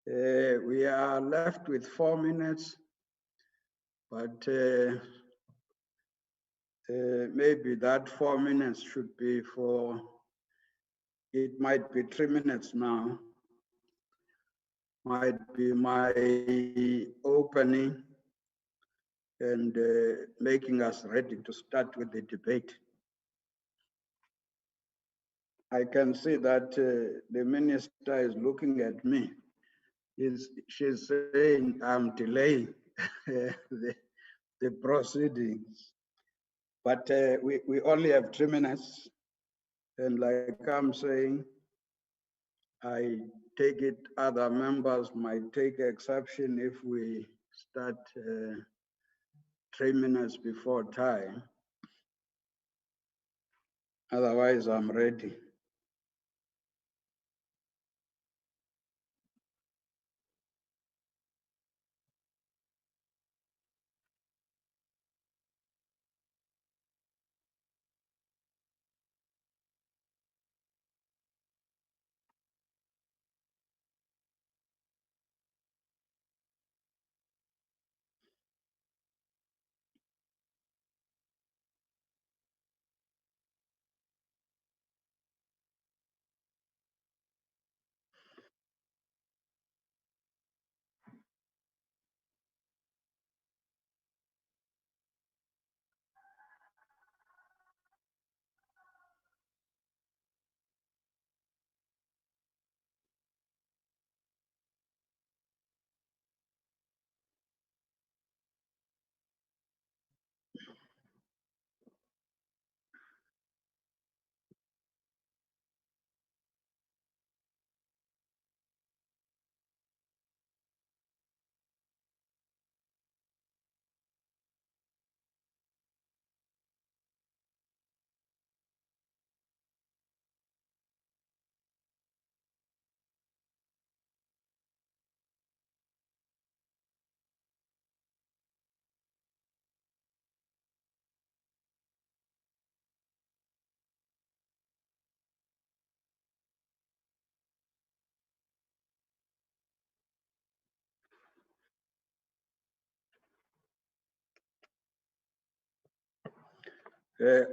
We are left with 4 minutes, but maybe that 4 minutes should be for, it might be 3 minutes now, might be my opening and making us ready to start with the debate. I can see that the minister is looking at me. She's saying I'm delaying the proceedings. But we only have 3 minutes. And like I'm saying, I take it other members might take exception if we start 3 minutes before time. Otherwise, I'm ready.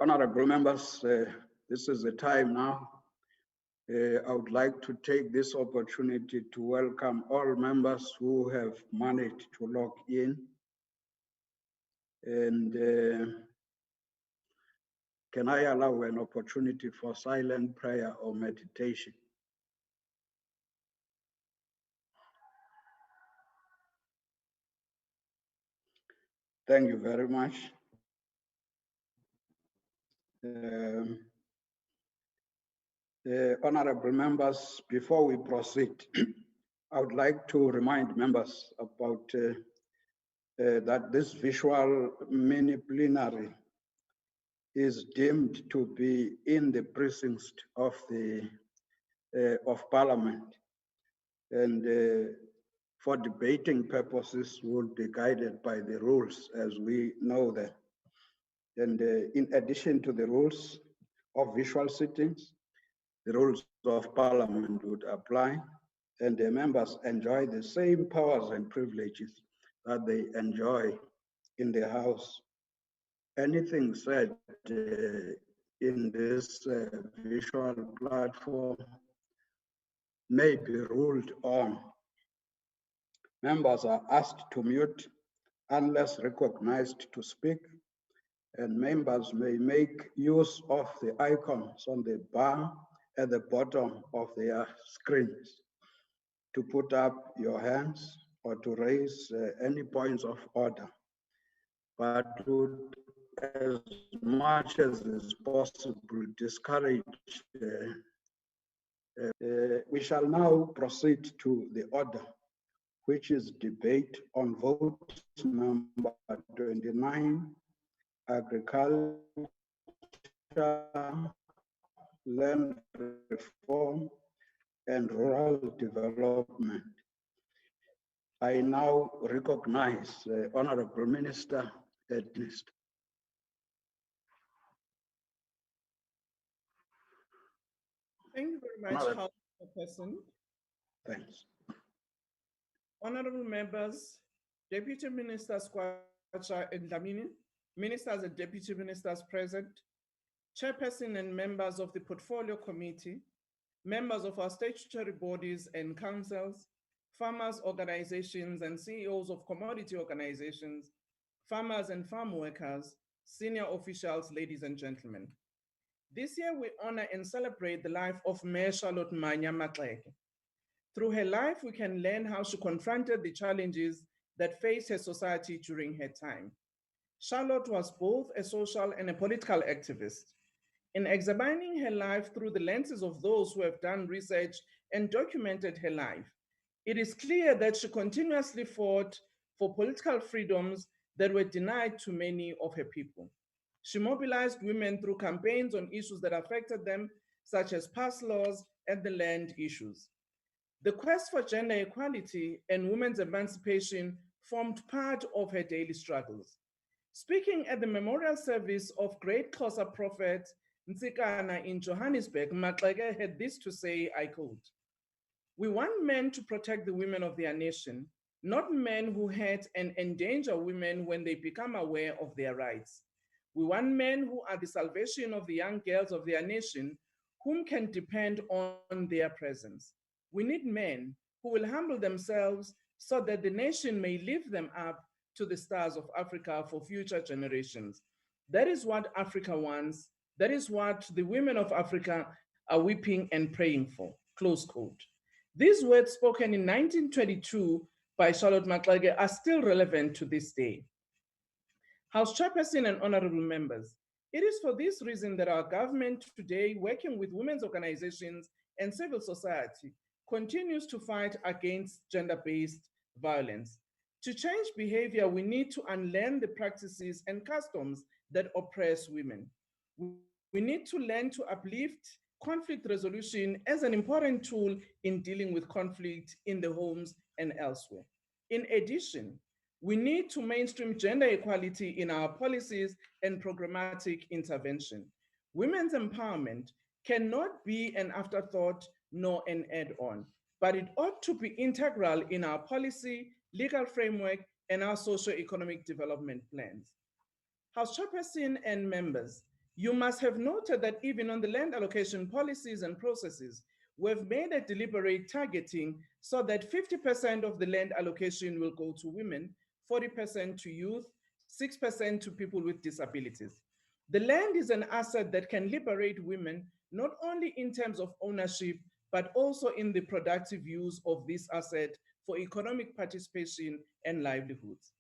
Honorable members, this is the time now. I would like to take this opportunity to welcome all members who have managed to log in. And can I allow an opportunity for silent prayer or meditation? Thank you very much. Honorable members, before we proceed, I would like to remind members about that this visual mini plenary is deemed to be in the precincts of the of Parliament, and for debating purposes will be guided by the rules as we know them. And in addition to the rules of visual sittings, the rules of Parliament would apply, and the members enjoy the same powers and privileges that they enjoy in the House. Anything said in this visual platform may be ruled on. Members are asked to mute unless recognized to speak, and members may make use of the icons on the bar at the bottom of their screens to put up your hands or to raise any points of order. But would, as much as is possible, discourage. We shall now proceed to the order, which is debate on vote number 29, agriculture, land reform, and rural development. I now recognize the Honorable Minister Ednist. Thank you very much, House Person. Thanks. Honorable members, Deputy Minister Skwacha and Dlamini, ministers and deputy ministers present, chairperson and members of the Portfolio Committee, members of our statutory bodies and councils, farmers' organizations and CEOs of commodity organizations, farmers and farm workers, senior officials, ladies and gentlemen. This year we honor and celebrate the life of Mayor Charlotte Manya Maxeke. Through her life, we can learn how she confronted the challenges that faced her society during her time. Charlotte was both a social and a political activist. In examining her life through the lenses of those who have done research and documented her life, it is clear that she continuously fought for political freedoms that were denied to many of her people. She mobilized women through campaigns on issues that affected them, such as pass laws and the land issues. The quest for gender equality and women's emancipation formed part of her daily struggles. Speaking at the memorial service of great Xhosa prophet Nsikana in Johannesburg, Maxeke had this to say, I quote, "We want men to protect the women of their nation, not men who hurt and endanger women when they become aware of their rights. We want men who are the salvation of the young girls of their nation, whom can depend on their presence. We need men who will humble themselves so that the nation may lift them up to the stars of Africa for future generations. That is what Africa wants. That is what the women of Africa are weeping and praying for." Close quote. These words spoken in 1922 by Charlotte Maxeke are still relevant to this day. House Chairperson and honorable members, it is for this reason that our government today, working with women's organizations and civil society, continues to fight against gender-based violence. To change behavior, we need to unlearn the practices and customs that oppress women. We need to learn to uplift conflict resolution as an important tool in dealing with conflict in the homes and elsewhere. In addition, we need to mainstream gender equality in our policies and programmatic intervention. Women's empowerment cannot be an afterthought nor an add on, but it ought to be integral in our policy, legal framework, and our socio-economic development plans. House Chairperson and members, you must have noted that even on the land allocation policies and processes, we've made a deliberate targeting so that 50% of the land allocation will go to women, 40% to youth, 6% to people with disabilities. The land is an asset that can liberate women not only in terms of ownership, but also in the productive use of this asset for economic participation and livelihoods.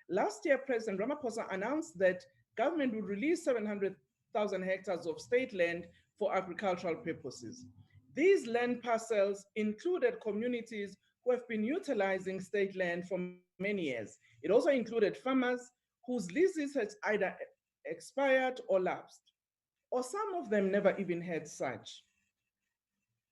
Last year, President Ramaphosa announced that government would release 700,000 hectares of state land for agricultural purposes. These land parcels included communities who have been utilizing state land for many years. It also included farmers whose leases had either expired or lapsed, or some of them never even had such.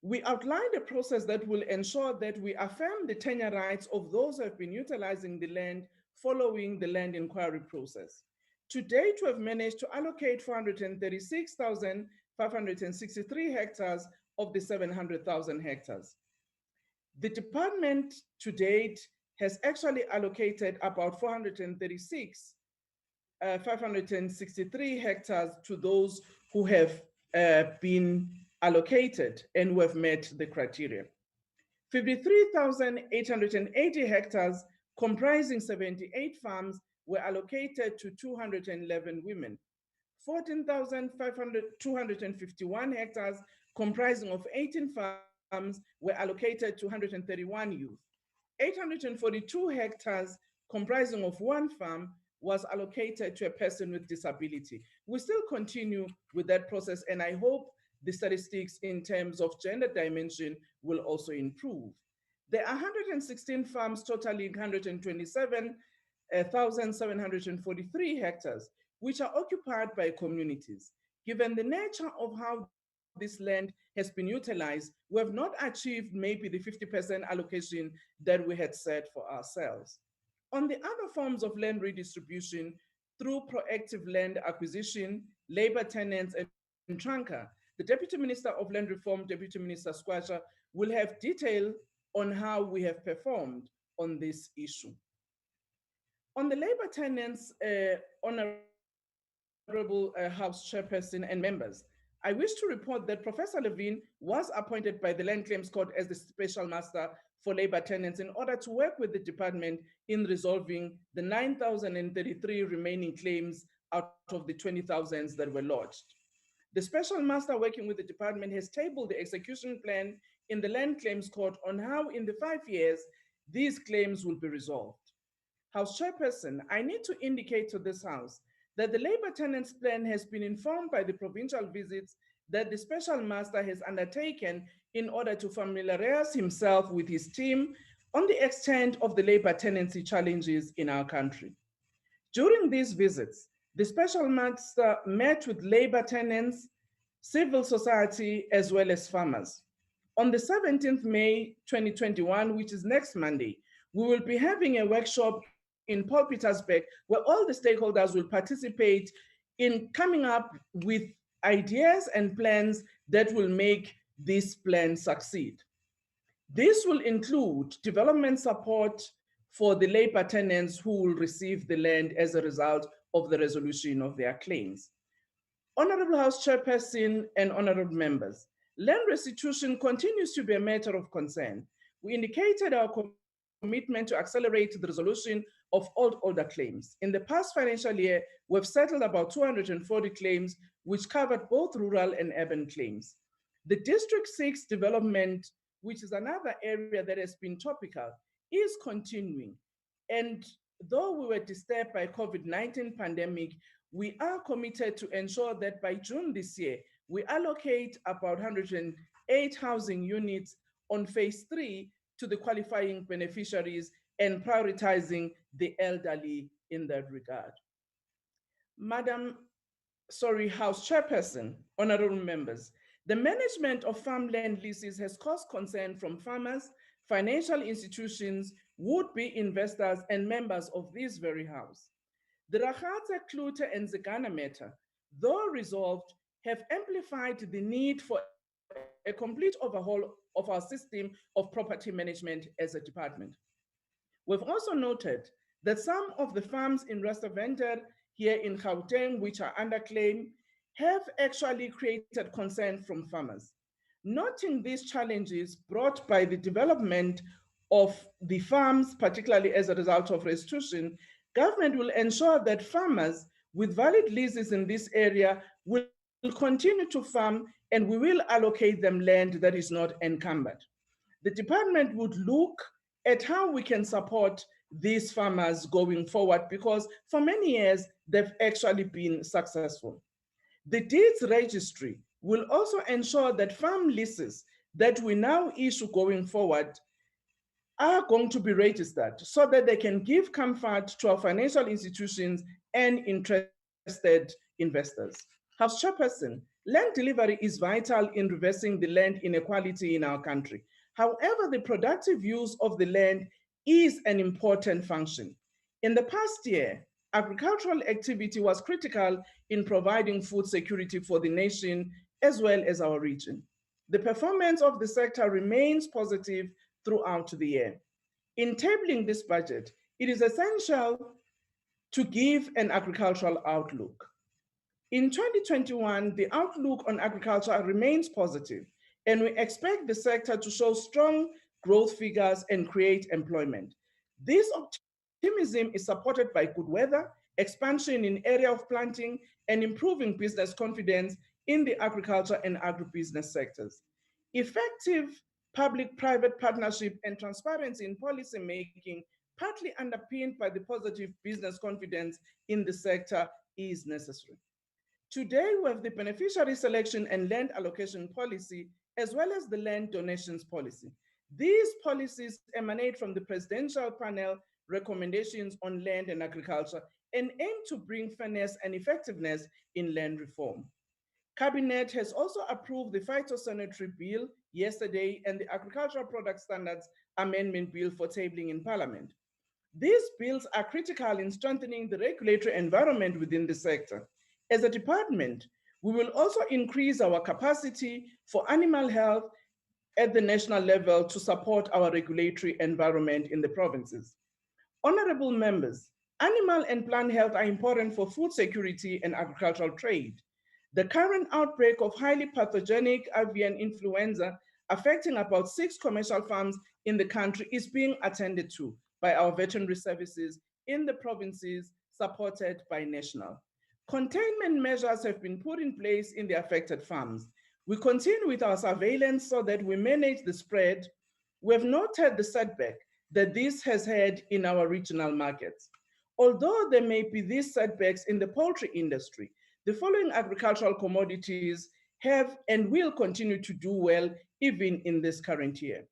We outlined a process that will ensure that we affirm the tenure rights of those who have been utilizing the land following the land inquiry process. To date, we have managed to allocate 436,563 hectares of the 700,000 hectares. The department to date has actually allocated about 563 hectares to those who have been allocated and who have met the criteria. 53,880 hectares comprising 78 farms were allocated to 211 women. 14,251 hectares comprising of 18 farms were allocated to 131 youth. 842 hectares comprising of one farm was allocated to a person with disability. We still continue with that process, and I hope the statistics in terms of gender dimension will also improve. There are 116 farms totaling 127,743 hectares, which are occupied by communities. Given the nature of how this land has been utilized, we have not achieved maybe the 50% allocation that we had set for ourselves. On the other forms of land redistribution, through proactive land acquisition, labor tenants, and trunker, the Deputy Minister of Land Reform, Deputy Minister Skwacha, will have detailed on how we have performed on this issue. On the labor tenants, Honorable House Chairperson and members, I wish to report that Professor Levine was appointed by the Land Claims Court as the Special Master for Labor Tenants in order to work with the department in resolving the 9,033 remaining claims out of the 20,000 that were lodged. The Special Master working with the department has tabled the execution plan in the Land Claims Court on how in the 5 years these claims will be resolved. House Chairperson, I need to indicate to this House that the labor tenants plan has been informed by the provincial visits that the Special Master has undertaken in order to familiarize himself with his team on the extent of the labor tenancy challenges in our country. During these visits, the Special Master met with labor tenants, civil society, as well as farmers. On the 17th May 2021, which is next Monday, we will be having a workshop in Paul Petersburg where all the stakeholders will participate in coming up with ideas and plans that will make this plan succeed. This will include development support for the labor tenants who will receive the land as a result of the resolution of their claims. Honorable House Chairperson and honorable members, land restitution continues to be a matter of concern. We indicated our commitment to accelerate the resolution of older claims. In the past financial year, we've settled about 240 claims, which covered both rural and urban claims. The District 6 development, which is another area that has been topical, is continuing. And though we were disturbed by COVID-19 pandemic, we are committed to ensure that by June this year, we allocate about 108 housing units on phase 3 to the qualifying beneficiaries and prioritizing the elderly in that regard. House Chairperson, honorable members, the management of farmland leases has caused concern from farmers, financial institutions, would-be investors, and members of this very House. The Ragatse, Klute, and Zegana matter, though resolved, have amplified the need for a complete overhaul of our system of property management as a department. We've also noted that some of the farms in Rustenburg here in Gauteng, which are under claim, have actually created concern from farmers. Noting these challenges brought by the development of the farms, particularly as a result of restitution, government will ensure that farmers with valid leases in this area will continue to farm, and we will allocate them land that is not encumbered. The department would look at how we can support these farmers going forward, because for many years, they've actually been successful. The deeds registry will also ensure that farm leases that we now issue going forward are going to be registered so that they can give comfort to our financial institutions and interested investors. House Chairperson, land delivery is vital in reversing the land inequality in our country. However, the productive use of the land is an important function. In the past year, agricultural activity was critical in providing food security for the nation as well as our region. The performance of the sector remains positive throughout the year. In tabling this budget, it is essential to give an agricultural outlook. In 2021, the outlook on agriculture remains positive, and we expect the sector to show strong growth figures and create employment. This optimism is supported by good weather, expansion in area of planting, and improving business confidence in the agriculture and agribusiness sectors. Effective public-private partnership and transparency in policy making, partly underpinned by the positive business confidence in the sector, is necessary. Today, we have the beneficiary selection and land allocation policy, as well as the land donations policy. These policies emanate from the presidential panel recommendations on land and agriculture and aim to bring fairness and effectiveness in land reform. Cabinet has also approved the phytosanitary bill yesterday and the agricultural product standards amendment bill for tabling in Parliament. These bills are critical in strengthening the regulatory environment within the sector. As a department, we will also increase our capacity for animal health at the national level to support our regulatory environment in the provinces. Honorable members, animal and plant health are important for food security and agricultural trade. The current outbreak of highly pathogenic avian influenza affecting about 6 commercial farms in the country is being attended to by our veterinary services in the provinces supported by national. Containment measures have been put in place in the affected farms. We continue with our surveillance so that we manage the spread. We have noted the setback that this has had in our regional markets. Although there may be these setbacks in the poultry industry, the following agricultural commodities have and will continue to do well even in this current year.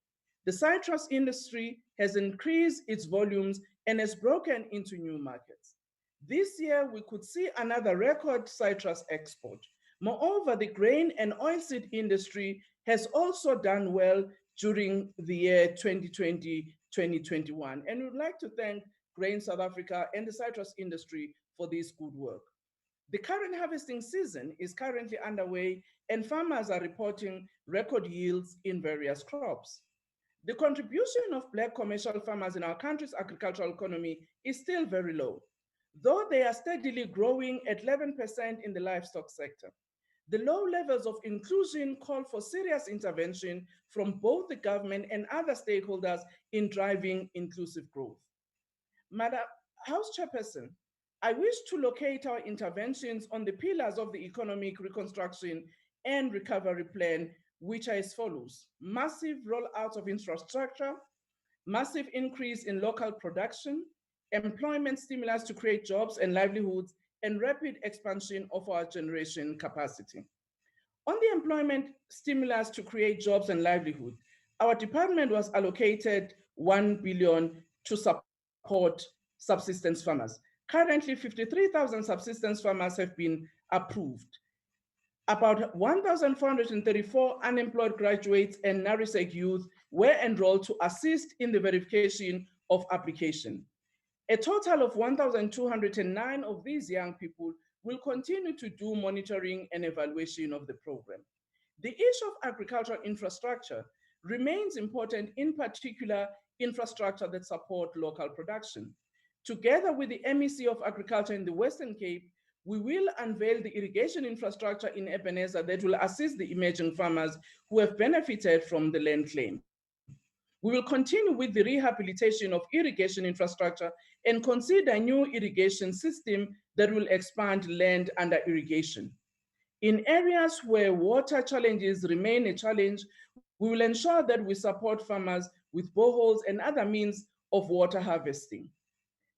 The citrus industry has increased its volumes and has broken into new markets. This year, we could see another record citrus export. Moreover, the grain and oilseed industry has also done well during the year 2020-2021. And we would like to thank Grain South Africa and the citrus industry for this good work. The current harvesting season is currently underway and farmers are reporting record yields in various crops. The contribution of Black commercial farmers in our country's agricultural economy is still very low, though they are steadily growing at 11% in the livestock sector. The low levels of inclusion call for serious intervention from both the government and other stakeholders in driving inclusive growth. Madam House Chairperson, I wish to locate our interventions on the pillars of the economic reconstruction and recovery plan, which are as follows: massive rollout of infrastructure, massive increase in local production, employment stimulus to create jobs and livelihoods, and rapid expansion of our generation capacity. On the employment stimulus to create jobs and livelihood, our department was allocated 1 billion to support subsistence farmers. Currently, 53,000 subsistence farmers have been approved. About 1,434 unemployed graduates and NARISEC youth were enrolled to assist in the verification of application. A total of 1,209 of these young people will continue to do monitoring and evaluation of the program. The issue of agricultural infrastructure remains important, in particular, infrastructure that support local production. Together with the MEC of Agriculture in the Western Cape, we will unveil the irrigation infrastructure in Ebenezer that will assist the emerging farmers who have benefited from the land claim. We will continue with the rehabilitation of irrigation infrastructure and consider a new irrigation system that will expand land under irrigation. In areas where water challenges remain a challenge, we will ensure that we support farmers with boreholes and other means of water harvesting.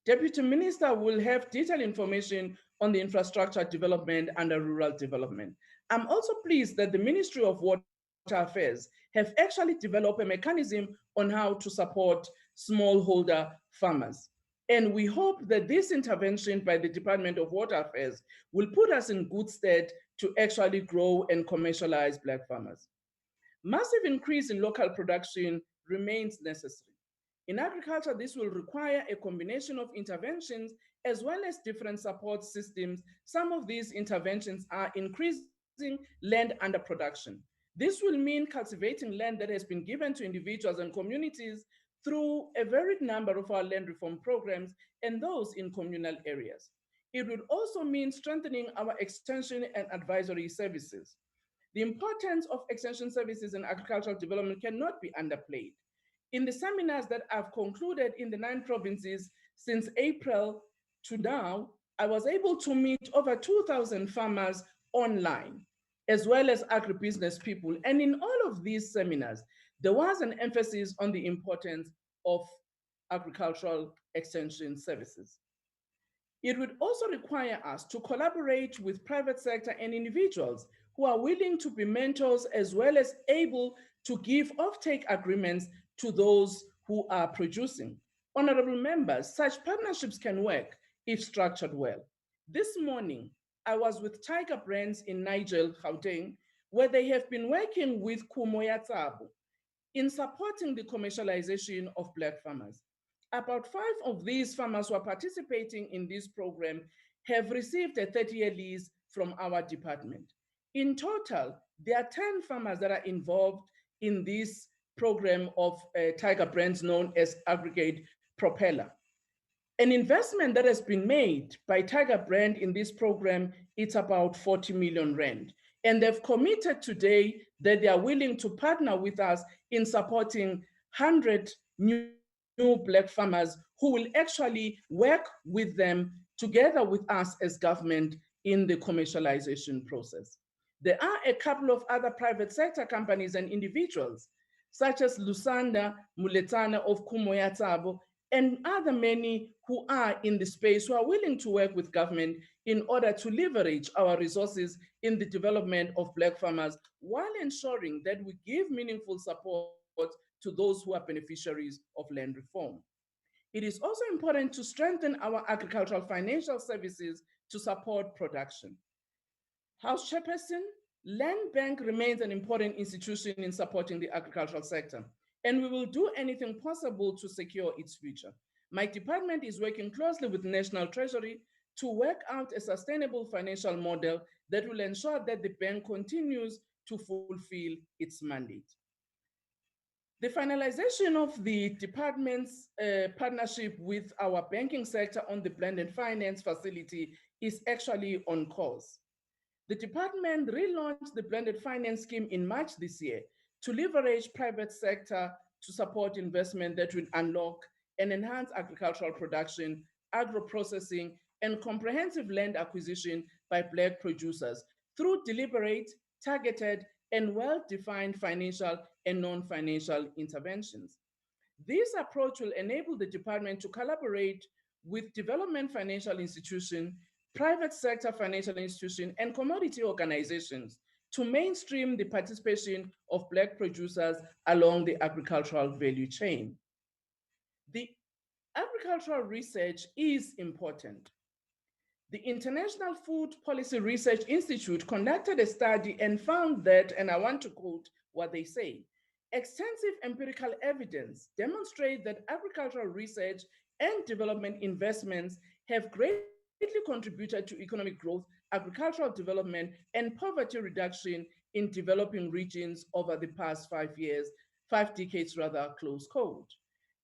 Deputy Minister will have detailed information on the infrastructure development under rural development. I'm also pleased that the Ministry of Water Affairs have actually developed a mechanism on how to support smallholder farmers. And we hope that this intervention by the Department of Water Affairs will put us in good stead to actually grow and commercialize Black farmers. Massive increase in local production remains necessary. In agriculture, this will require a combination of interventions as well as different support systems. Some of these interventions are increasing land under production. This will mean cultivating land that has been given to individuals and communities through a varied number of our land reform programs and those in communal areas. It would also mean strengthening our extension and advisory services. The importance of extension services in agricultural development cannot be underplayed. In the seminars that I've concluded in the 9 provinces since April to now, I was able to meet over 2,000 farmers online, as well as agribusiness people. And in all of these seminars, there was an emphasis on the importance of agricultural extension services. It would also require us to collaborate with private sector and individuals who are willing to be mentors as well as able to give offtake agreements to those who are producing. Honorable members, such partnerships can work if structured well. This morning, I was with Tiger Brands in Nigel, Gauteng, where they have been working with Kumoya Tsabo in supporting the commercialization of Black farmers. About 5 of these farmers who are participating in this program have received a 30-year lease from our department. In total, there are 10 farmers that are involved in this program of Tiger Brands known as Aggregate Propeller. An investment that has been made by Tiger Brand in this program, it's about 40 million rand. And they've committed today that they are willing to partner with us in supporting 100 new Black farmers who will actually work with them together with us as government in the commercialization process. There are a couple of other private sector companies and individuals, such as Lusanda Muletana of Kumoyatabo, and other many who are in the space who are willing to work with government in order to leverage our resources in the development of Black farmers while ensuring that we give meaningful support to those who are beneficiaries of land reform. It is also important to strengthen our agricultural financial services to support production. House Chairperson, Land Bank remains an important institution in supporting the agricultural sector, and we will do anything possible to secure its future. My department is working closely with the National Treasury to work out a sustainable financial model that will ensure that the bank continues to fulfill its mandate. The finalization of the department's partnership with our banking sector on the blended finance facility is actually on course. The department relaunched the blended finance scheme in March this year to leverage private sector to support investment that will unlock and enhance agricultural production, agro-processing, and comprehensive land acquisition by Black producers through deliberate, targeted, and well-defined financial and non-financial interventions. This approach will enable the department to collaborate with development financial institutions, private sector financial institutions, and commodity organizations to mainstream the participation of Black producers along the agricultural value chain. The agricultural research is important. The International Food Policy Research Institute conducted a study and found that, and I want to quote what they say, extensive empirical evidence demonstrates that agricultural research and development investments have greatly contributed to economic growth, agricultural development, and poverty reduction in developing regions over the past 5 years, 5 decades rather, close quote.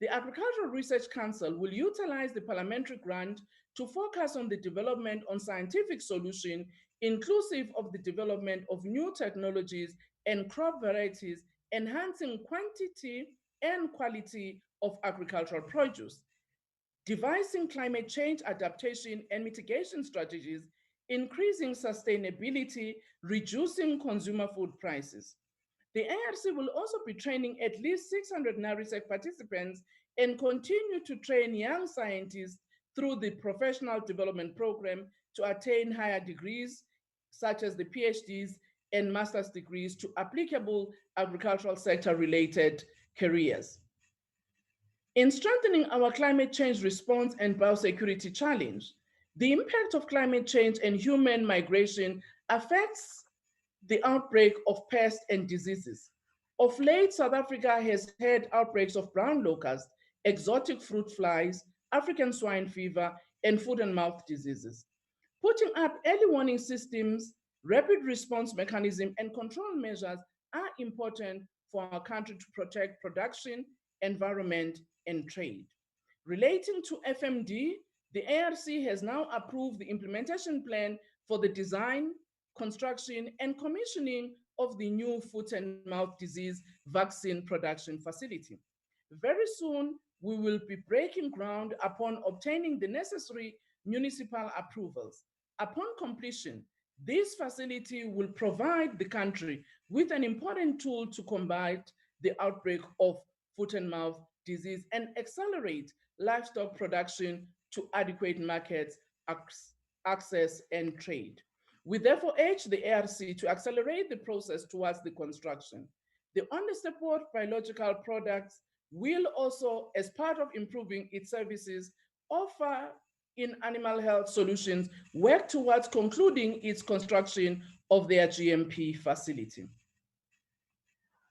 The Agricultural Research Council will utilize the parliamentary grant to focus on the development on scientific solutions, inclusive of the development of new technologies and crop varieties, enhancing quantity and quality of agricultural produce, devising climate change adaptation and mitigation strategies, increasing sustainability, reducing consumer food prices. The ARC will also be training at least 600 NARISEC participants and continue to train young scientists through the professional development program to attain higher degrees, such as the PhDs and master's degrees to applicable agricultural sector related careers. In strengthening our climate change response and biosecurity challenge, the impact of climate change and human migration affects the outbreak of pests and diseases. Of late, South Africa has had outbreaks of brown locust, exotic fruit flies, African swine fever, and foot and mouth diseases. Putting up early warning systems, rapid response mechanisms, and control measures are important for our country to protect production, environment, and trade. Relating to FMD, the ARC has now approved the implementation plan for the design, construction, and commissioning of the new foot and mouth disease vaccine production facility. Very soon, we will be breaking ground upon obtaining the necessary municipal approvals. Upon completion, this facility will provide the country with an important tool to combat the outbreak of foot and mouth disease and accelerate livestock production to adequate markets, access, and trade. We therefore urge the ARC to accelerate the process towards the construction. The on-the-spot biological products will also, as part of improving its services, offer in animal health solutions, work towards concluding its construction of their GMP facility.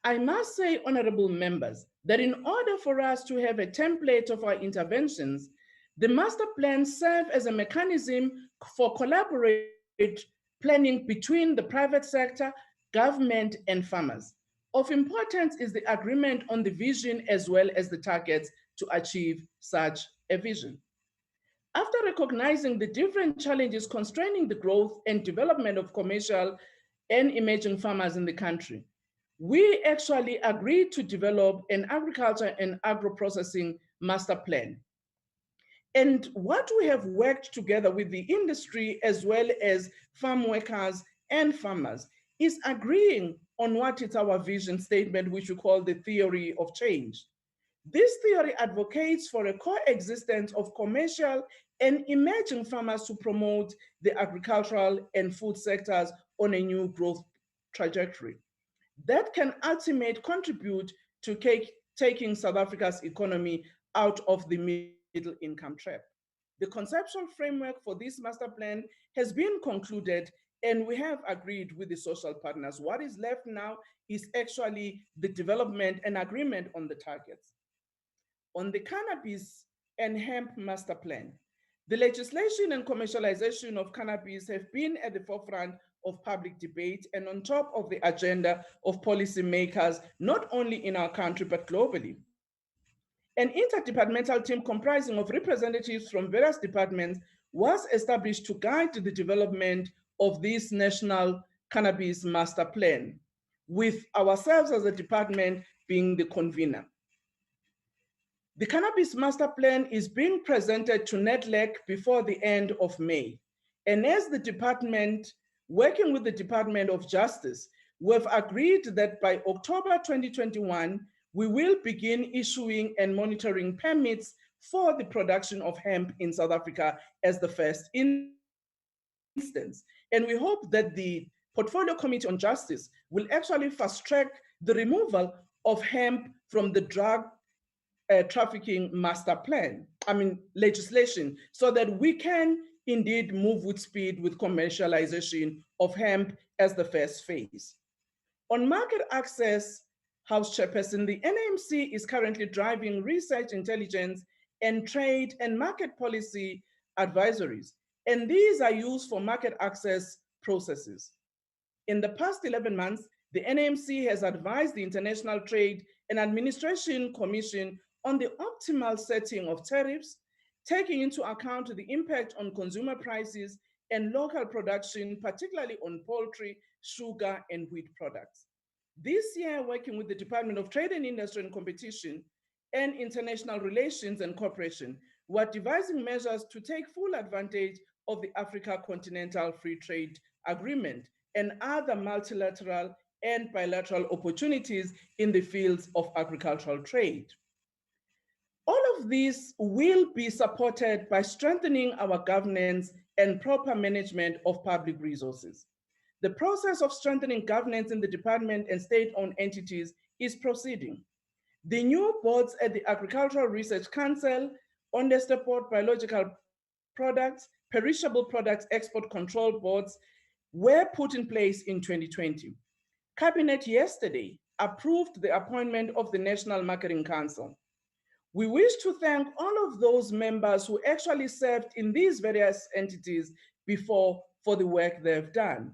I must say, honorable members, that in order for us to have a template of our interventions, the master plan serves as a mechanism for collaborative planning between the private sector, government, and farmers. Of importance is the agreement on the vision as well as the targets to achieve such a vision. After recognizing the different challenges constraining the growth and development of commercial and emerging farmers in the country, we actually agreed to develop an agriculture and agro-processing master plan. And what we have worked together with the industry as well as farm workers and farmers is agreeing on what is our vision statement, which we call the theory of change. This theory advocates for a coexistence of commercial and emerging farmers to promote the agricultural and food sectors on a new growth trajectory that can ultimately contribute to taking South Africa's economy out of the middle income trap. The conceptual framework for this master plan has been concluded, and we have agreed with the social partners. What is left now is actually the development and agreement on the targets. On the cannabis and hemp master plan, the legislation and commercialization of cannabis have been at the forefront of public debate and on top of the agenda of policymakers, not only in our country, but globally. An interdepartmental team comprising of representatives from various departments was established to guide the development of this national cannabis master plan, with ourselves as a department being the convener. The Cannabis Master Plan is being presented to NEDLAC before the end of May. And as the department, working with the Department of Justice, we've agreed that by October 2021, we will begin issuing and monitoring permits for the production of hemp in South Africa as the first instance. And we hope that the Portfolio Committee on Justice will actually fast track the removal of hemp from the drug trafficking legislation, so that we can indeed move with speed with commercialization of hemp as the first phase. On market access, House Chairperson, the NAMC is currently driving research, intelligence, and trade and market policy advisories, and these are used for market access processes. In the past 11 months, the NAMC has advised the International Trade and Administration Commission on the optimal setting of tariffs, taking into account the impact on consumer prices and local production, particularly on poultry, sugar, and wheat products. This year, working with the Department of Trade and Industry and Competition and International Relations and Cooperation, we're devising measures to take full advantage of the Africa Continental Free Trade Agreement and other multilateral and bilateral opportunities in the fields of agricultural trade. All of this will be supported by strengthening our governance and proper management of public resources. The process of strengthening governance in the department and state-owned entities is proceeding. The new boards at the Agricultural Research Council, Onderstpoort Biological Products, Perishable Products Export Control Boards were put in place in 2020. Cabinet yesterday approved the appointment of the National Marketing Council. We wish to thank all of those members who actually served in these various entities before for the work they've done.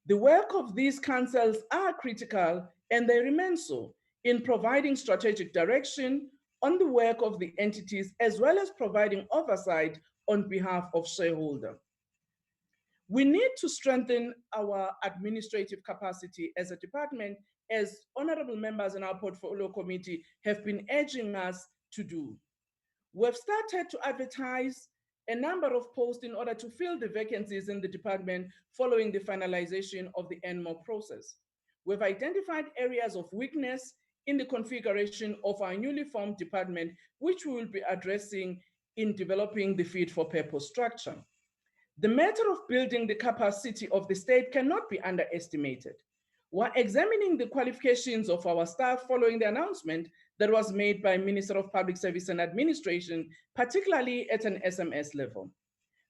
The work of these councils are critical, and they remain so, in providing strategic direction on the work of the entities, as well as providing oversight on behalf of shareholders. We need to strengthen our administrative capacity as a department, as honorable members in our portfolio committee have been urging us to do. We've started to advertise a number of posts in order to fill the vacancies in the department following the finalization of the NMO process. We've identified areas of weakness in the configuration of our newly formed department, which we will be addressing in developing the fit for purpose structure. The matter of building the capacity of the state cannot be underestimated. We're examining the qualifications of our staff following the announcement that was made by Minister of Public Service and Administration, particularly at an SMS level.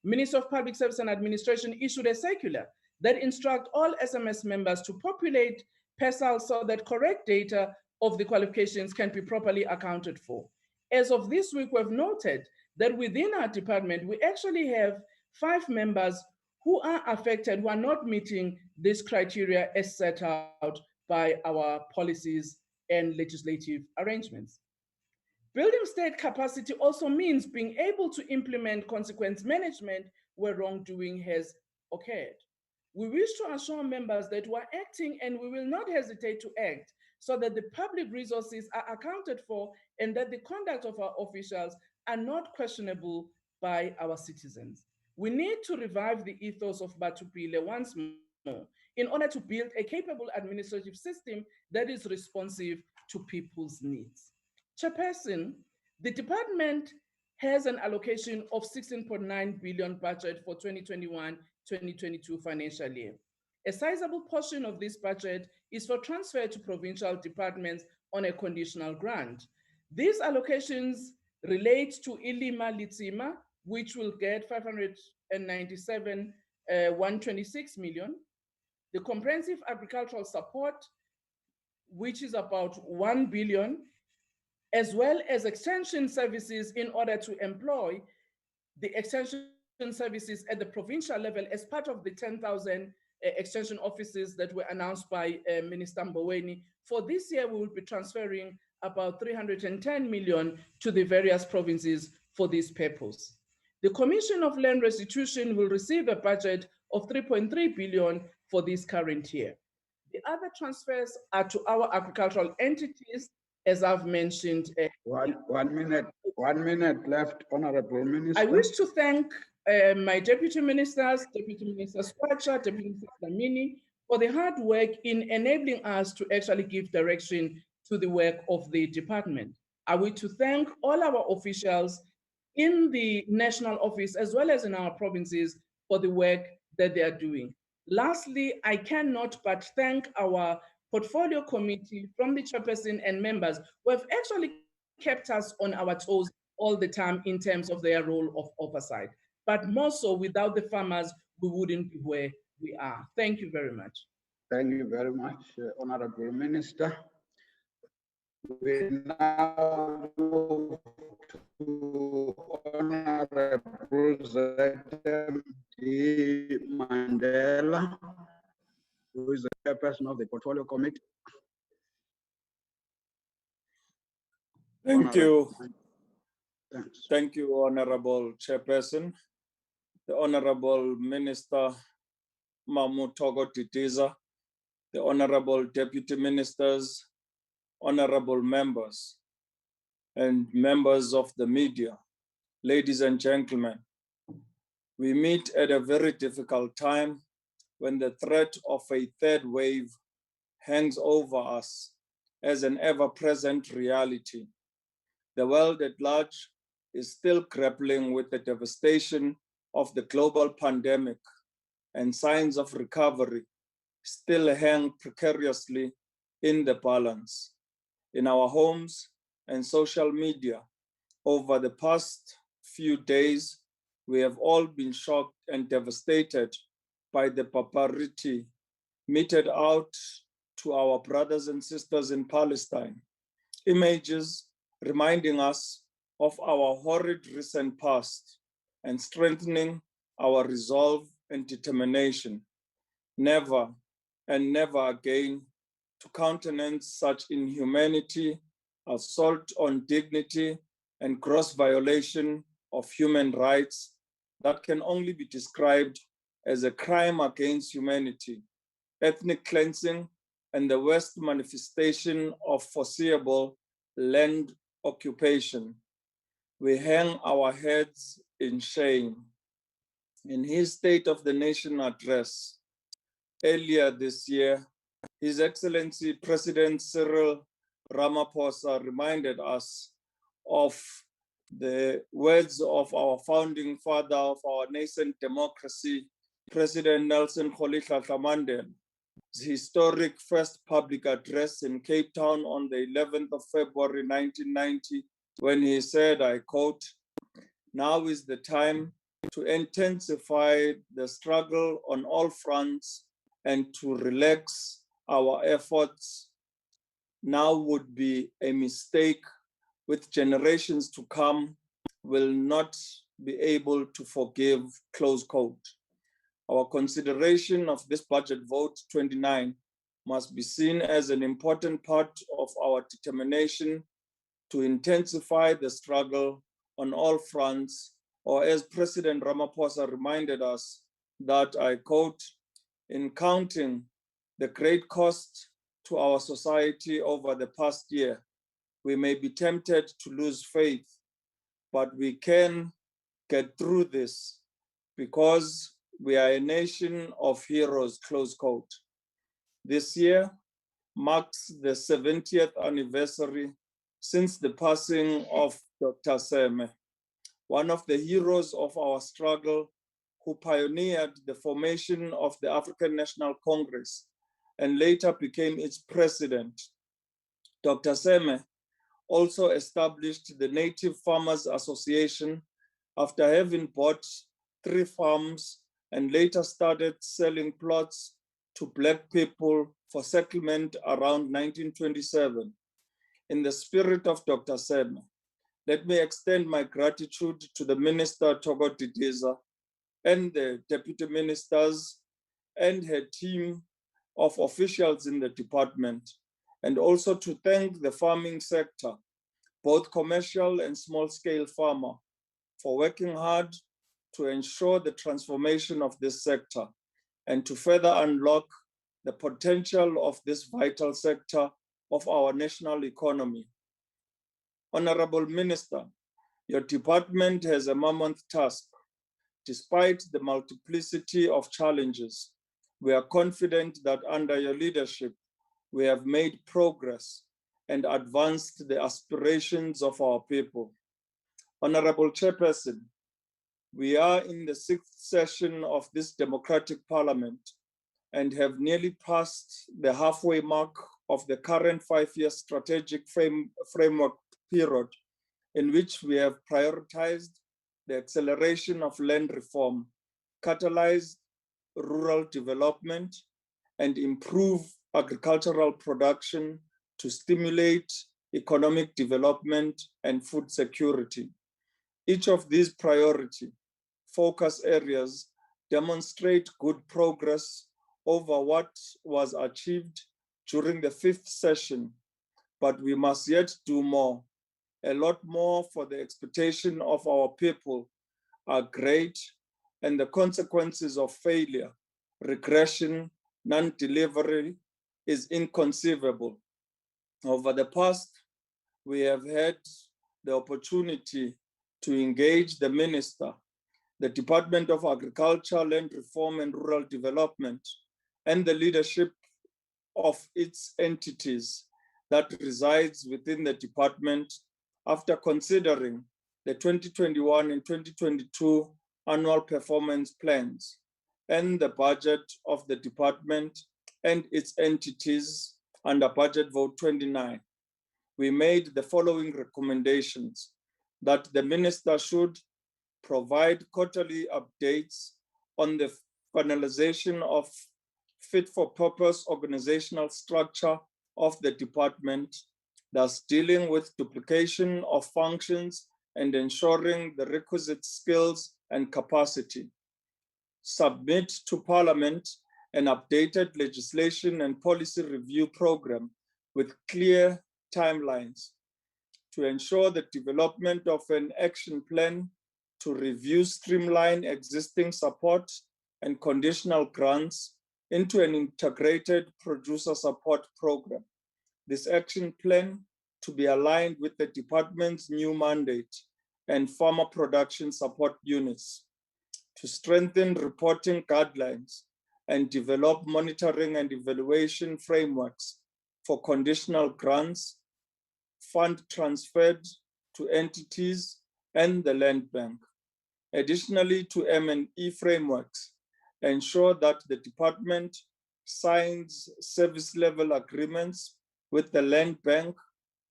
Minister of Public Service and Administration issued a circular that instructs all SMS members to populate PESAL so that correct data of the qualifications can be properly accounted for. As of this week, we've noted that within our department, we actually have 5 members who are affected, who are not meeting this criteria as set out by our policies and legislative arrangements. Building state capacity also means being able to implement consequence management where wrongdoing has occurred. We wish to assure members that we are acting and we will not hesitate to act so that the public resources are accounted for and that the conduct of our officials are not questionable by our citizens. We need to revive the ethos of Batupile once more in order to build a capable administrative system that is responsive to people's needs. Chairperson, the department has an allocation of 16.9 billion budget for 2021-2022 financial year. A sizable portion of this budget is for transfer to provincial departments on a conditional grant. These allocations relate to Ilima Litsima, which will get 126 million, the comprehensive agricultural support, which is about 1 billion, as well as extension services in order to employ the extension services at the provincial level as part of the 10,000 extension offices that were announced by Minister Mboweni. For this year, we will be transferring about 310 million to the various provinces for this purpose. The Commission of Land Restitution will receive a budget of 3.3 billion for this current year. The other transfers are to our agricultural entities, as I've mentioned. One minute left, Honorable Minister. I wish to thank my deputy ministers, Deputy Minister Skwatsha, Deputy Minister Dlamini, for the hard work in enabling us to actually give direction to the work of the department. I wish to thank all our officials in the national office as well as in our provinces for the work that they are doing. Lastly, I cannot but thank our portfolio committee from the chairperson and members who have actually kept us on our toes all the time in terms of their role of oversight. But more so, without the farmers, we wouldn't be where we are. Thank you very much. Thank you very much, Honorable Minister. We now move to Honorable Z.M.D. Mandela, who is the chairperson of the Portfolio Committee. Thank you. Thanks. Thank you, Honorable Chairperson. The Honorable Minister Mamutogo Titiza, the Honorable Deputy Ministers, Honorable members, and members of the media, ladies and gentlemen. We meet at a very difficult time when the threat of a third wave hangs over us as an ever-present reality. The world at large is still grappling with the devastation of the global pandemic, and signs of recovery still hang precariously in the balance. In our homes and social media, over the past few days, we have all been shocked and devastated by the barbarity meted out to our brothers and sisters in Palestine. Images reminding us of our horrid recent past and strengthening our resolve and determination, never and never again to countenance such inhumanity, assault on dignity, and gross violation of human rights that can only be described as a crime against humanity, ethnic cleansing, and the worst manifestation of foreseeable land occupation. We hang our heads in shame. In his State of the Nation address earlier this year, His Excellency President Cyril Ramaphosa reminded us of the words of our founding father of our nascent democracy, President Nelson Rolihlahla Mandela's historic first public address in Cape Town on the 11th of February 1990, when he said, I quote, "Now is the time to intensify the struggle on all fronts and to relax our efforts. Now would be a mistake with generations to come will not be able to forgive," close quote. Our consideration of this budget vote 29 must be seen as an important part of our determination to intensify the struggle on all fronts, or as President Ramaphosa reminded us, that I quote, "In counting the great cost to our society over the past year, we may be tempted to lose faith, but we can get through this because we are a nation of heroes," close quote. This year marks the 70th anniversary since the passing of Dr. Seme, one of the heroes of our struggle, who pioneered the formation of the African National Congress and later became its president. Dr. Seme also established the Native Farmers Association after having bought 3 farms and later started selling plots to Black people for settlement around 1927. In the spirit of Dr. Seme, let me extend my gratitude to the Minister Togo Didiza and the deputy ministers and her team of officials in the department, and also to thank the farming sector, both commercial and small-scale farmer, for working hard to ensure the transformation of this sector and to further unlock the potential of this vital sector of our national economy. Honorable Minister, your department has a mammoth task. Despite the multiplicity of challenges, we are confident that under your leadership, we have made progress and advanced the aspirations of our people. Honorable Chairperson, we are in the 6th session of this democratic parliament and have nearly passed the halfway mark of the current 5-year strategic framework period, in which we have prioritized the acceleration of land reform, catalyze rural development, and improve agricultural production to stimulate economic development and food security. Each of these priority focus areas demonstrate good progress over what was achieved during the 5th session, but we must yet do more. A lot more, for the expectation of our people are great, and the consequences of failure, regression, non-delivery is inconceivable. Over the past, we have had the opportunity to engage the Minister, the Department of Agriculture, Land Reform and Rural Development, and the leadership of its entities that resides within the department after considering the 2021 and 2022 annual performance plans and the budget of the department and its entities under Budget Vote 29. We made the following recommendations: that the Minister should provide quarterly updates on the finalization of fit-for-purpose organizational structure of the department, thus dealing with duplication of functions and ensuring the requisite skills and capacity. Submit to Parliament an updated legislation and policy review program with clear timelines to ensure the development of an action plan to review, streamline existing support and conditional grants into an integrated producer support program. This action plan to be aligned with the department's new mandate and farmer production support units, to strengthen reporting guidelines and develop monitoring and evaluation frameworks for conditional grants, fund transferred to entities and the land bank. Additionally, to M&E frameworks, ensure that the department signs service level agreements with the land bank,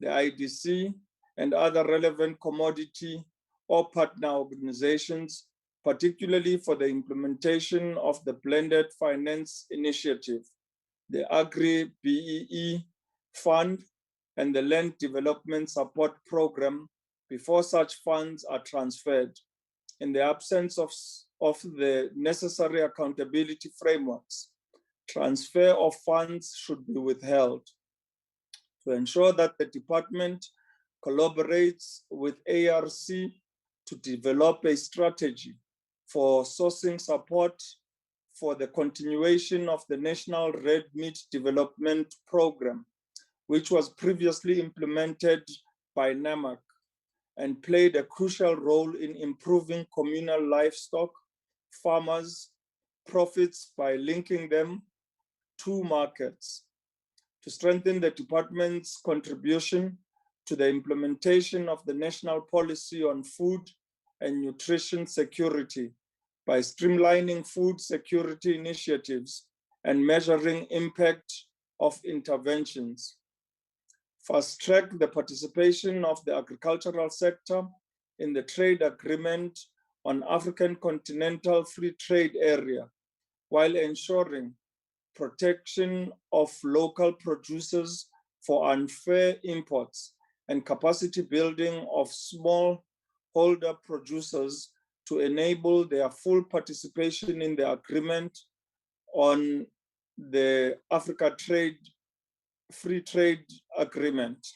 the IDC, and other relevant commodity or partner organizations, particularly for the implementation of the Blended Finance Initiative, the Agri-BEE Fund, and the Land Development Support Program before such funds are transferred. In the absence of the necessary accountability frameworks, transfer of funds should be withheld. To ensure that the department collaborates with ARC to develop a strategy for sourcing support for the continuation of the National Red Meat Development Program, which was previously implemented by NAMAC and played a crucial role in improving communal livestock farmers' profits by linking them to markets. To strengthen the department's contribution to the implementation of the national policy on food and nutrition security by streamlining food security initiatives and measuring impact of interventions. Fast-track the participation of the agricultural sector in the trade agreement on African Continental Free Trade Area, while ensuring protection of local producers for unfair imports and capacity building of smallholder producers to enable their full participation in the agreement on the Africa Free Trade Agreement.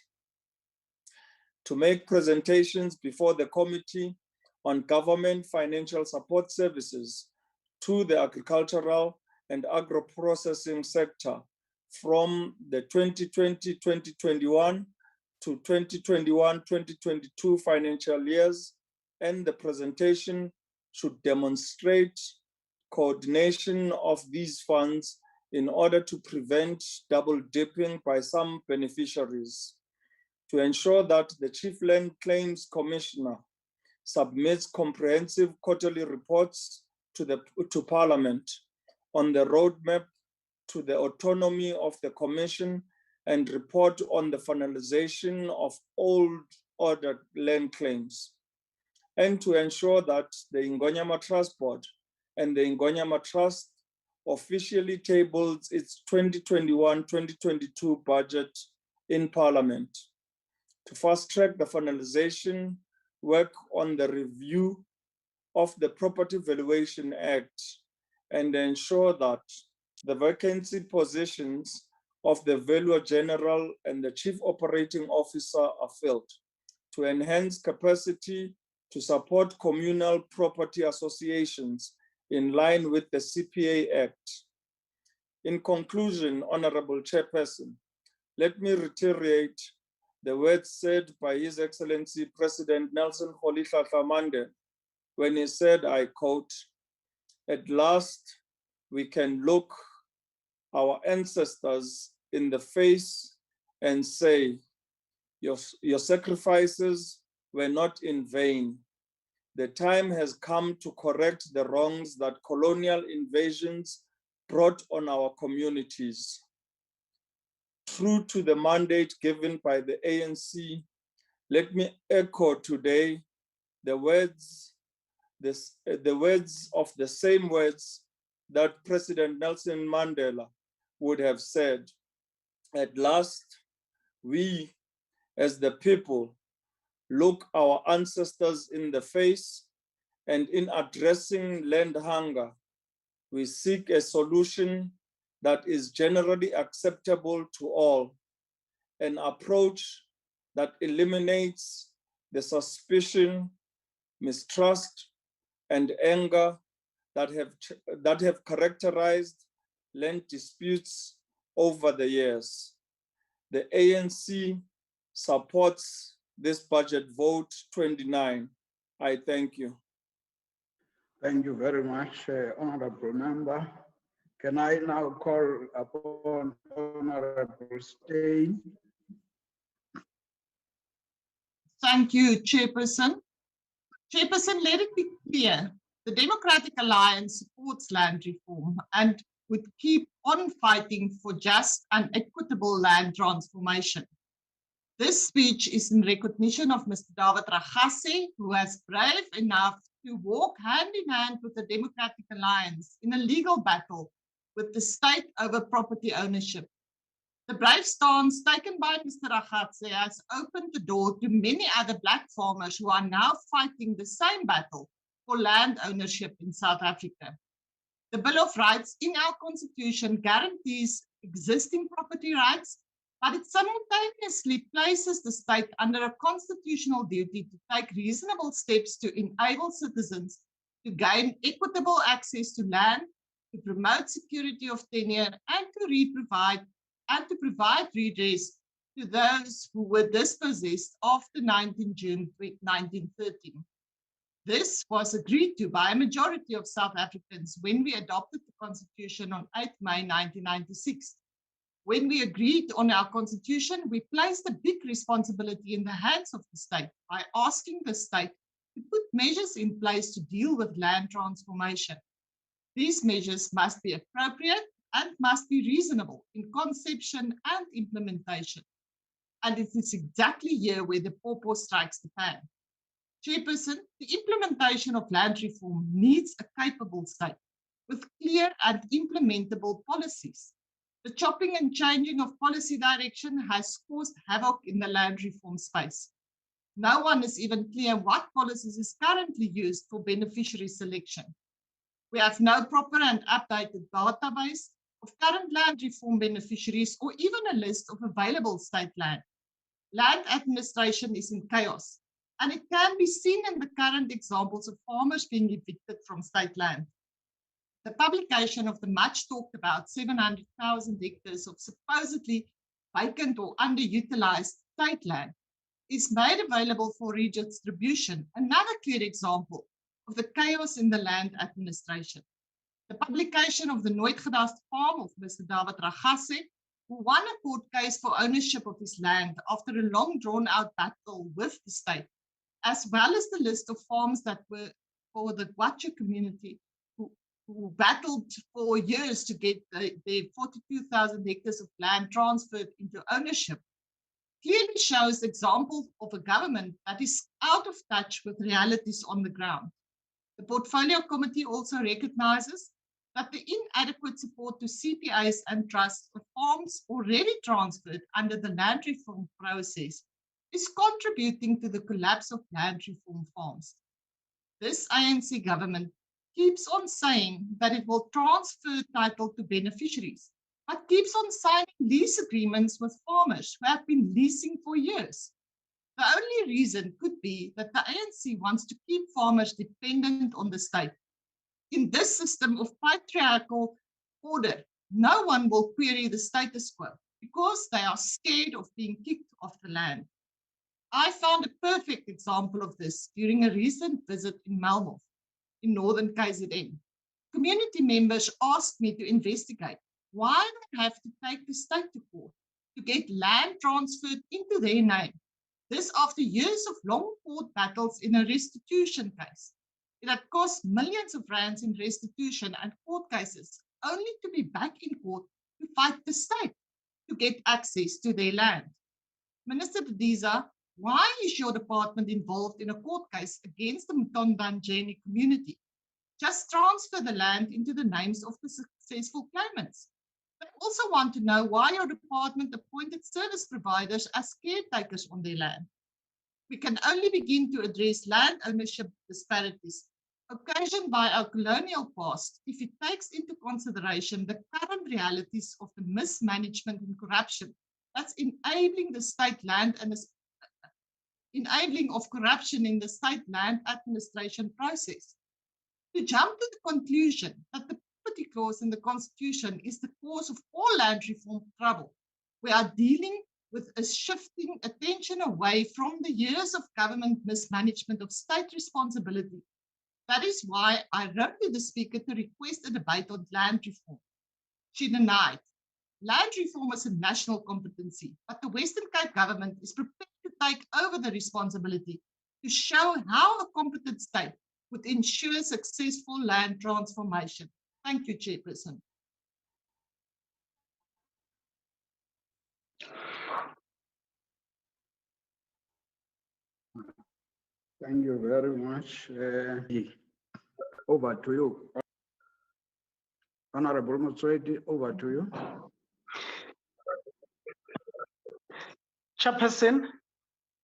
To make presentations before the Committee on Government Financial Support Services to the agricultural and agro-processing sector from the 2020-2021 to 2021-2022 financial years, and the presentation should demonstrate coordination of these funds in order to prevent double dipping by some beneficiaries. To ensure that the Chief Land Claims Commissioner submits comprehensive quarterly reports to Parliament on the roadmap to the autonomy of the Commission and report on the finalization of old ordered land claims, and to ensure that the Ingonyama Trust Board and the Ingonyama Trust officially tables its 2021-2022 budget in Parliament. To fast-track the finalization work on the review of the Property Valuation Act and ensure that the vacancy positions of the Valuer General and the Chief Operating Officer are filled, to enhance capacity to support communal property associations in line with the CPA Act. In conclusion, Honorable Chairperson, let me reiterate the words said by His Excellency President Nelson Rolihlahla Mandela when he said, I quote, "At last we can look our ancestors in the face and say, your sacrifices were not in vain. The time has come to correct the wrongs that colonial invasions brought on our communities. True to the mandate given by the ANC, let me echo today the words of the same words that President Nelson Mandela would have said. At last, we as the people look our ancestors in the face, and in addressing land hunger, we seek a solution that is generally acceptable to all, an approach that eliminates the suspicion, mistrust, and anger that have characterized land disputes over the years. The ANC supports this budget vote 29. I thank you. Thank you very much, Honorable Member. Can I now call upon Honorable Steyn? Thank you, Chairperson. Chairperson, let it be clear, the Democratic Alliance supports land reform and would keep on fighting for just and equitable land transformation. This speech is in recognition of Mr. David Ragase, who was brave enough to walk hand in hand with the Democratic Alliance in a legal battle with the state over property ownership. The brave stance taken by Mr. Ragase has opened the door to many other Black farmers who are now fighting the same battle for land ownership in South Africa. The Bill of Rights in our Constitution guarantees existing property rights, but it simultaneously places the state under a constitutional duty to take reasonable steps to enable citizens to gain equitable access to land, to promote security of tenure, and to provide redress to those who were dispossessed after 19 June 1913. This was agreed to by a majority of South Africans when we adopted the Constitution on 8 May 1996. When we agreed on our Constitution, we placed a big responsibility in the hands of the state by asking the state to put measures in place to deal with land transformation. These measures must be appropriate and must be reasonable in conception and implementation. And it is exactly here where the pawpaw strikes the pan. Chairperson, the implementation of land reform needs a capable state with clear and implementable policies. The chopping and changing of policy direction has caused havoc in the land reform space. No one is even clear what policies is currently used for beneficiary selection. We have no proper and updated database of current land reform beneficiaries or even a list of available state land. Land administration is in chaos, and it can be seen in the current examples of farmers being evicted from state land. The publication of the much talked about 700,000 hectares of supposedly vacant or underutilized state land is made available for redistribution, another clear example of the chaos in the land administration. The publication of the Nooit Gedagte farm of Mr. David Ragase, who won a court case for ownership of his land after a long drawn-out battle with the state, as well as the list of farms that were for the Guacho community who battled for years to get their 42,000 hectares of land transferred into ownership, clearly shows examples of a government that is out of touch with realities on the ground. The Portfolio Committee also recognizes that the inadequate support to CPAs and trusts for farms already transferred under the land reform process is contributing to the collapse of land reform farms. This ANC government keeps on saying that it will transfer title to beneficiaries, but keeps on signing lease agreements with farmers who have been leasing for years. The only reason could be that the ANC wants to keep farmers dependent on the state. In this system of patriarchal order, no one will query the status quo because they are scared of being kicked off the land. I found a perfect example of this during a recent visit in Malmö, in northern KZN. Community members asked me to investigate why they have to take the state to court to get land transferred into their name. This after years of long court battles in a restitution case. It had cost millions of rands in restitution and court cases, only to be back in court to fight the state to get access to their land. Minister Didiza, why is your department involved in a court case against the Mtondanjeni community? Just transfer the land into the names of the successful claimants. They also want to know why your department appointed service providers as caretakers on their land. We can only begin to address land ownership disparities occasioned by our colonial past if it takes into consideration the current realities of the mismanagement and corruption that's enabling the state land and enabling of corruption in the state land administration process. To jump to the conclusion that the property clause in the Constitution is the cause of all land reform trouble, we are dealing with a shifting attention away from the years of government mismanagement of state responsibility. That is why I wrote to the Speaker to request a debate on land reform. She denied. Land reform is a national competency, but the Western Cape government is prepared to take over the responsibility to show how a competent state would ensure successful land transformation. Thank you, Chairperson. Thank you very much. Over to you. Honorable Motswedi, over to you. Chairperson,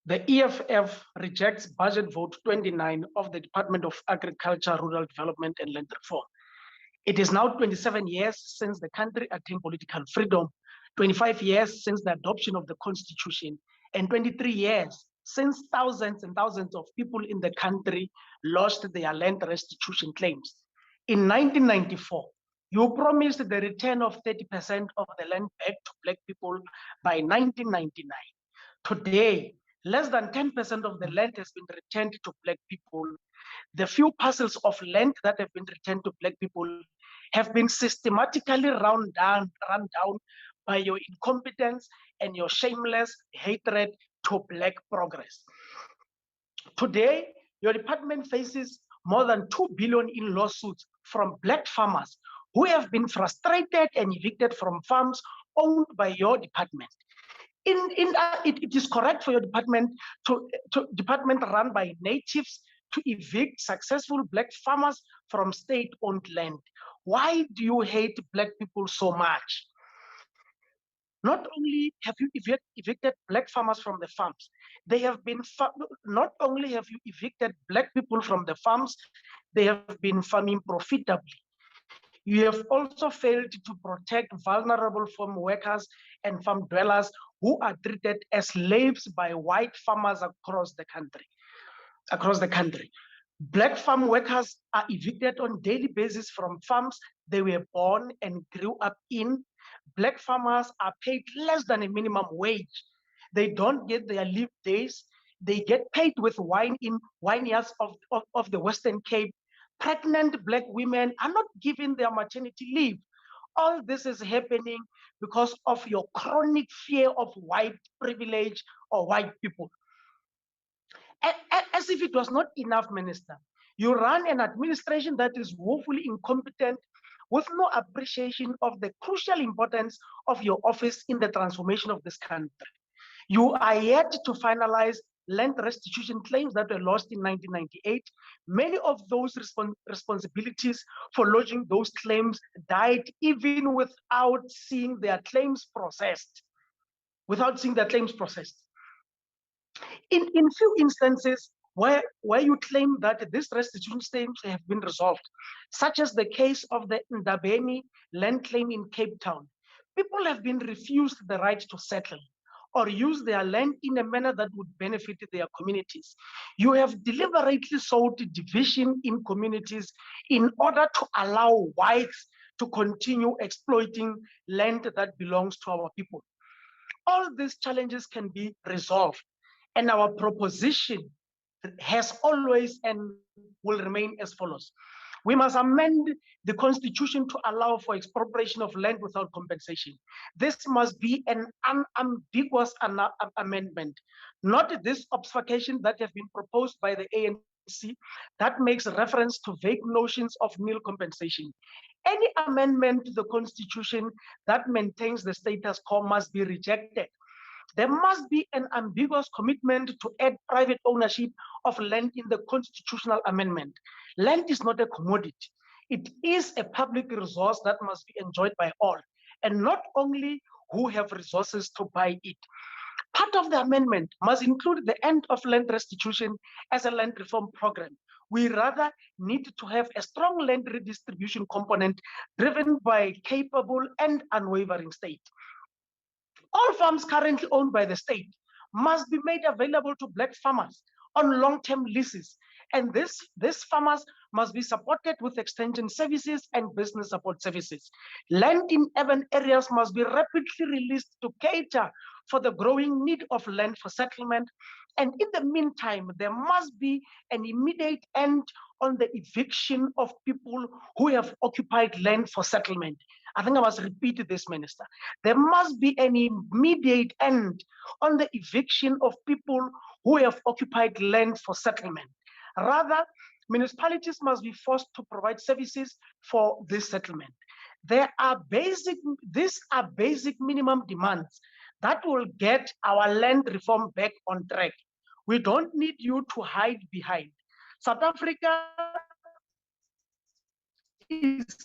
the EFF rejects budget vote 29 of the Department of Agriculture, Rural Development and Land Reform. It is now 27 years since the country attained political freedom, 25 years since the adoption of the Constitution, and 23 years since thousands and thousands of people in the country lost their land restitution claims. In 1994, you promised the return of 30% of the land back to Black people by 1999. Today, less than 10% of the land has been returned to Black people. The few parcels of land that have been returned to Black people have been systematically run down by your incompetence and your shameless hatred to Black progress. Today, your department faces more than 2 billion in lawsuits from Black farmers who have been frustrated and evicted from farms owned by your department. It is correct for your department to department run by natives to evict successful Black farmers from state-owned land. Why do you hate Black people so much? Not only have you evicted Black farmers from the farms, they have been not only have you evicted Black people from the farms, they have been farming profitably. You have also failed to protect vulnerable farm workers and farm dwellers who are treated as slaves by white farmers across the country. Black farm workers are evicted on a daily basis from farms they were born and grew up in. Black farmers are paid less than a minimum wage. They don't get their leave days. They get paid with wine in vineyards of the Western Cape. Pregnant Black women are not given their maternity leave. All this is happening because of your chronic fear of white privilege or white people. As if it was not enough, Minister, you run an administration that is woefully incompetent with no appreciation of the crucial importance of your office in the transformation of this country. You are yet to finalize land restitution claims that were lost in 1998. Many of those responsibilities for lodging those claims died even without seeing their claims processed. In few instances where you claim that these restitution claims have been resolved, such as the case of the Ndabeni land claim in Cape Town, people have been refused the right to settle or use their land in a manner that would benefit their communities. You have deliberately sought division in communities in order to allow whites to continue exploiting land that belongs to our people. All these challenges can be resolved, and our proposition has always and will remain as follows. We must amend the Constitution to allow for expropriation of land without compensation. This must be an unambiguous amendment, not this obfuscation that have been proposed by the ANC that makes reference to vague notions of nil compensation. Any amendment to the Constitution that maintains the status quo must be rejected. There must be an ambiguous commitment to add private ownership of land in the constitutional amendment. Land is not a commodity. It is a public resource that must be enjoyed by all, and not only who have resources to buy it. Part of the amendment must include the end of land restitution as a land reform program. We rather need to have a strong land redistribution component driven by a capable and unwavering state. All farms currently owned by the state must be made available to Black farmers on long-term leases. And these farmers must be supported with extension services and business support services. Land in urban areas must be rapidly released to cater for the growing need of land for settlement. And in the meantime, there must be an immediate end on the eviction of people who have occupied land for settlement. I think I must repeat this, Minister. There must be an immediate end on the eviction of people who have occupied land for settlement. Rather, municipalities must be forced to provide services for this settlement. These are basic minimum demands that will get our land reform back on track. We don't need you to hide behind. South Africa is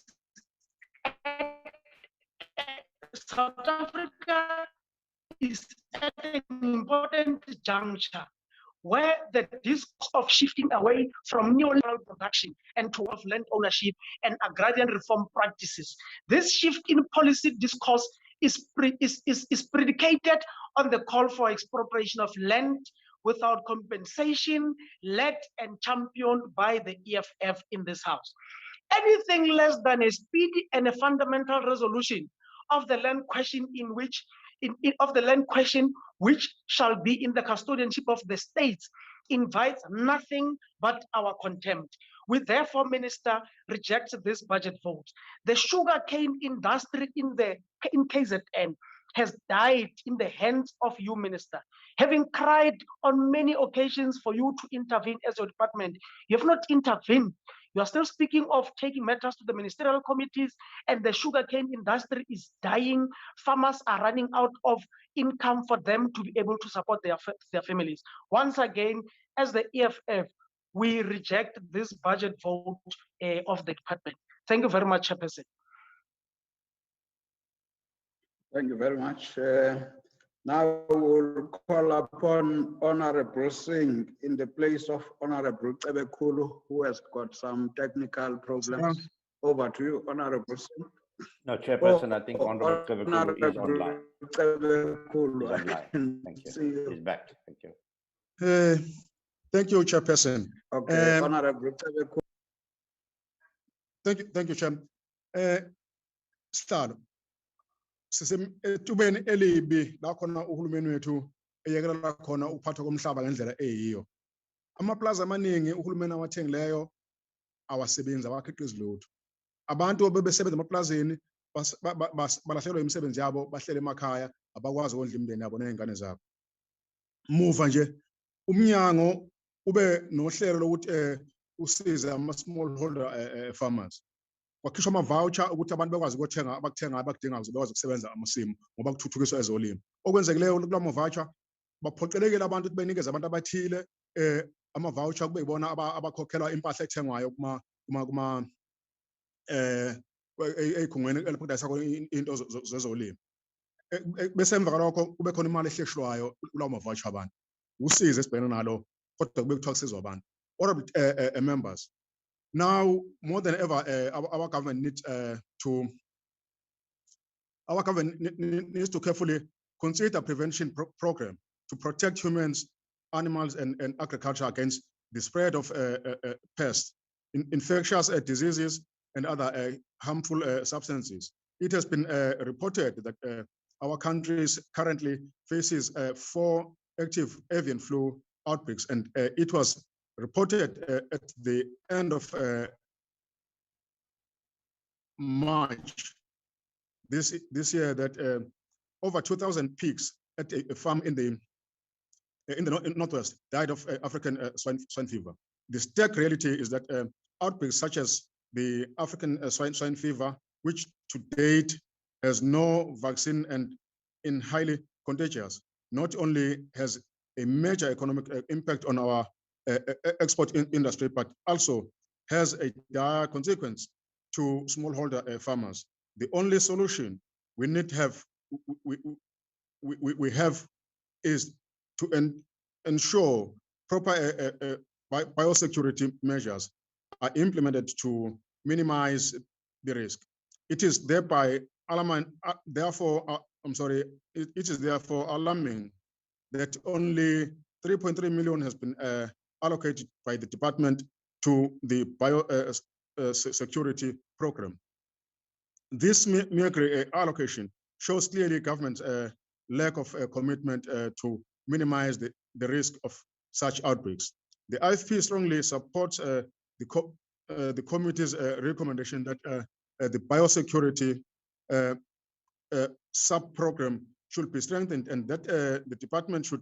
at an important juncture where the discourse of shifting away from neoliberal production and towards land ownership and agrarian reform practices. This shift in policy discourse is predicated on the call for expropriation of land without compensation, led and championed by the EFF in this House. Anything less than a speedy and a fundamental resolution of the land question which shall be in the custodianship of the states invites nothing but our contempt. We therefore, Minister, reject this budget vote. The sugarcane industry in KZN has died in the hands of you, Minister. Having cried on many occasions for you to intervene as your department, you have not intervened. You are still speaking of taking matters to the ministerial committees, and the sugarcane industry is dying. Farmers are running out of income for them to be able to support their families. Once again, as the EFF, we reject this budget vote of the department. Thank you very much, Chairperson. Thank you very much. Now we'll call upon Honorable Singh in the place of Honorable Tebekulu, who has got some technical problems. Over to you, Honorable Singh. No, Chairperson, I think Honorable Tebekulu is online. Tebekulu, He's online. Thank you. He's back. Thank you. Thank you, Chairperson. Okay, Honorable Tebekulu. Thank you, Chair. Start. Sisemthubeni elibi la khona uhulumeni wethu eyekelela khona ukuphathwa komhlaba ngendlela eyiyo. Amaplaza amaningi uhulumeni awathengileyo awasebenzi, awakhiqizi lutho. Abantu bebesebenza emaplazini balahlekelwa imisebenzi yabo, bahlele emakhaya, abakwazi ukondla imindeni yabo nezingane zabo. Muva nje umnyango ube nohlelo lokuthi usize ama-smallholder farmers. Kwakhishwa ama-voucher ukuthi abantu bekwazi ukuthenga abakuthengayo abakudingayo ukuze bekwazi ukusebenza amasimu ngoba kuthuthukiswa ezolimo. Okwenzekileyo kula ma-voucher baphoqelekile abantu ukuthi benikeze abantu abathile ama-voucher kube yibona abakhokhelwa impahla ethengwayo ey'khungweni eliphatisa into zezolimo. Bese emva kalokho kube khona imali ehleshwayo kulawo ma-voucher abantu. Usize esibhekene nalo kodwa kube kuthiwa kusizwa abantu. Honorable members, now more than ever, our government needs to carefully consider prevention program to protect humans, animals, and agriculture against the spread of pests, infectious diseases, and other harmful substances. It has been reported that our country currently faces 4 active avian flu outbreaks, and it was reported at the end of March this year that over 2,000 pigs at a farm in the Northwest died of African swine fever. The stark reality is that outbreaks such as the African swine fever, which to date has no vaccine and is highly contagious, not only has a major economic impact on our export industry, but also has a dire consequence to smallholder farmers. The only solution we need to have, we have is to ensure proper biosecurity measures are implemented to minimize the risk. It is thereby alarming, it is therefore alarming that only 3.3 million has been allocated by the department to the biosecurity program. This mere allocation shows clearly government's lack of commitment to minimize the risk of such outbreaks. The IFP strongly supports the committee's recommendation that the biosecurity sub-program should be strengthened, and that the department should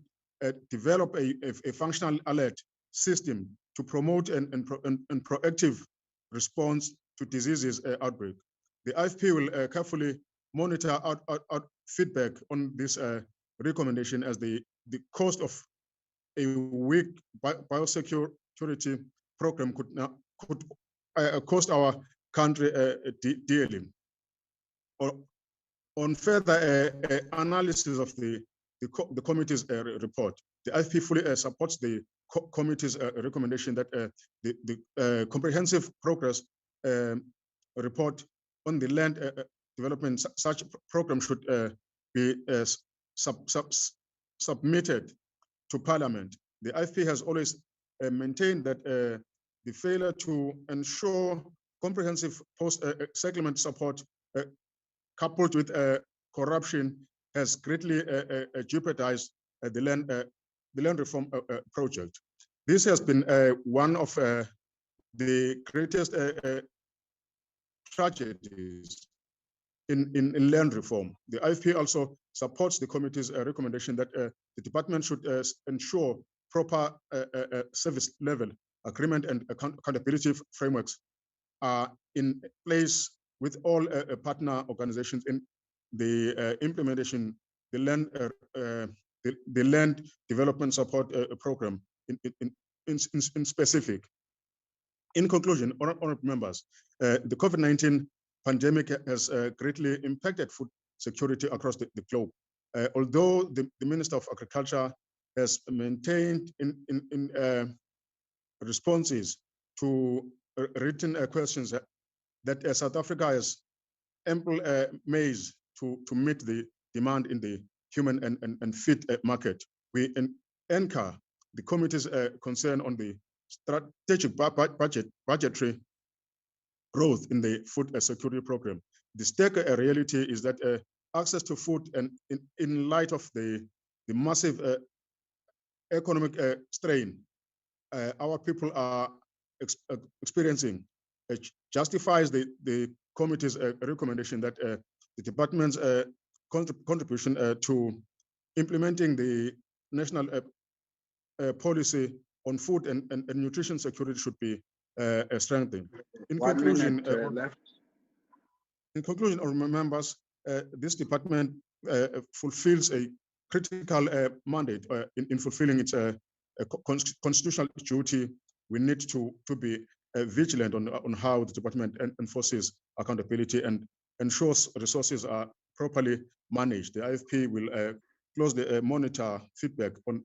develop a functional alert system to promote and proactive response to diseases outbreak. The IFP will carefully monitor out feedback on this recommendation, as the cost of a weak biosecurity program could cost our country dearly. On further analysis of the committee's report, the IFP fully supports the committee's recommendation that the comprehensive progress report on the land development, such program should be submitted to Parliament. The IFP has always maintained that the failure to ensure comprehensive post-settlement support coupled with corruption has greatly jeopardized the land reform project. This has been one of the greatest tragedies in land reform. The IFP also supports the committee's recommendation that the department should ensure proper service level agreement and accountability frameworks are in place with all partner organizations in the implementation, the land development support program in specific. In conclusion, honorable members, the COVID-19 pandemic has greatly impacted food security across the globe. Although the Minister of Agriculture has maintained in responses to written questions that South Africa has ample maize to meet the demand in the human and feed market, we anchor the committee's concern on the strategic budgetary growth in the food security program. The stake reality is that access to food, and in light of the massive economic strain our people are experiencing, justifies the committee's recommendation that the department's contribution to implementing the national policy on food and nutrition security should be strengthened. In conclusion, honourable members, this department fulfills a critical mandate in fulfilling its constitutional duty. We need to be vigilant on how the department enforces accountability and ensures resources are properly managed. The IFP will closely monitor feedback on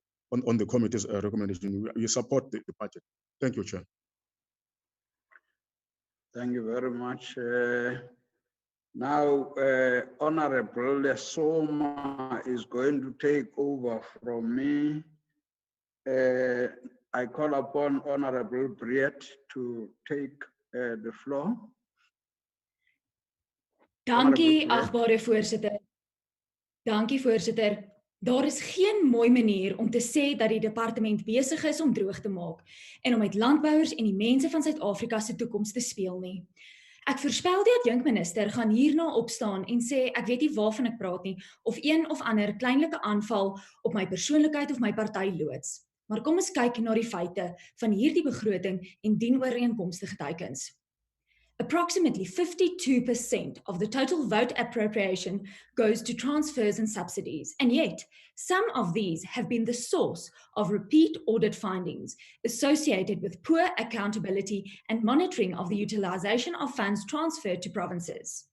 the committee's recommendation. We support the budget. Thank you, Chair. Thank you very much. Now, Honorable Soma is going to take over from me. I call upon Honorable Briet to take the floor. Dankie, agbare voorsitter. Dankie, voorsitter. Daar is geen mooi manier om te sê dat die departement besig is om droog te maak en om met landbouers en die mense van Suid-Afrika se toekoms te speel nie. Ek voorspel die adjunkminister gaan hierna opstaan en sê ek weet nie waarvan ek praat nie of een of ander kleinlike aanval op my persoonlikheid of my party loods. Maar kom ons kyk na die feite van hierdie begroting en dienooreenkomstige teikens. Approximately 52% of the total vote appropriation goes to transfers and subsidies, and yet some of these have been the source of repeat audit findings associated with poor accountability and monitoring of the utilization of funds transferred to provinces.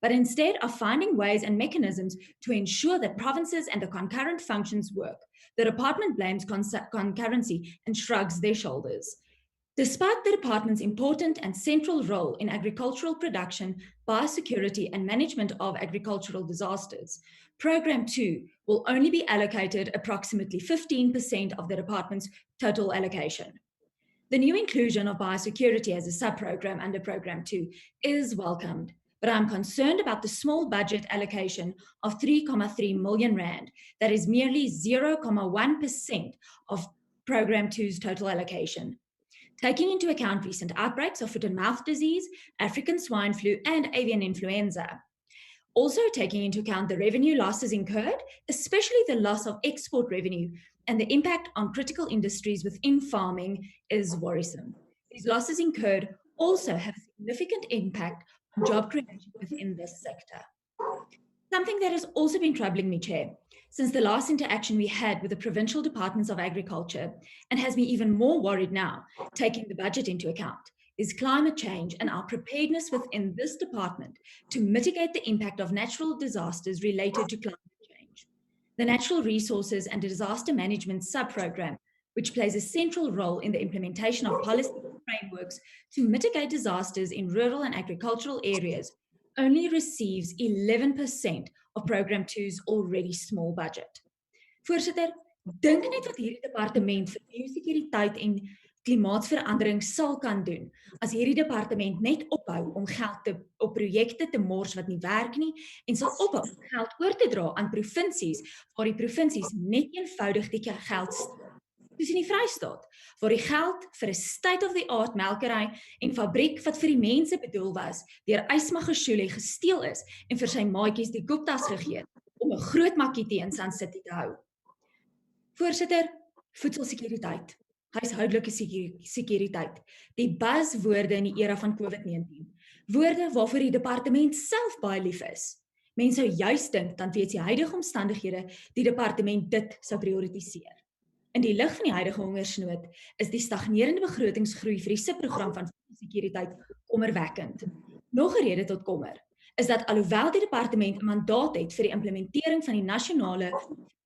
But instead of finding ways and mechanisms to ensure that provinces and the concurrent functions work, the department blames concurrency and shrugs their shoulders. Despite the department's important and central role in agricultural production, biosecurity, and management of agricultural disasters, Programme 2 will only be allocated approximately 15% of the department's total allocation. The new inclusion of biosecurity as a sub-program under Programme 2 is welcomed, but I'm concerned about the small budget allocation of 3.3 million rand, that is merely 0.1% of Programme 2's total allocation. Taking into account recent outbreaks of foot and mouth disease, African swine flu, and avian influenza. Also taking into account the revenue losses incurred, especially the loss of export revenue and the impact on critical industries within farming is worrisome. These losses incurred also have a significant impact on job creation within this sector. Something that has also been troubling me, Chair, since the last interaction we had with the provincial departments of agriculture, and has me even more worried now, taking the budget into account, is climate change and our preparedness within this department to mitigate the impact of natural disasters related to climate change. The Natural Resources and Disaster Management Sub-Program which plays a central role in the implementation of policy frameworks to mitigate disasters in rural and agricultural areas, only receives 11% of Program 2's already small budget. Voorsitter, dink net wat hierdie departement vir biosekuriteit en klimaatsverandering sal kan doen as hierdie departement net ophou om geld op projekte te mors wat nie werk nie en sal ophou om geld oor te dra aan provinsies waar die provinsies net eenvoudig die geld steel. Soos in die Vrystaat, waar die geld vir 'n state-of-the-art melkery en fabriek wat vir die mense bedoel was, deur Ysma Geshule gesteel is en vir sy maatjies die Guptas gegee om 'n groot makkie in Sun City te hou. Voorsitter, voedselsekuriteit, huishoudelike sekuriteit, die buzzwoorde in die era van COVID-19, woorde waarvoor die departement self baie lief is. Mense sou juist dink dan weet die huidige omstandighede die departement dit sou prioritiseer. In die lig van die huidige hongersnood is die stagnerende begrotingsgroei vir die subprogram van voedselsekuriteit kommerwekkend. Nog 'n rede tot kommer is dat alhoewel die departement 'n mandaat het vir die implementering van die nasionale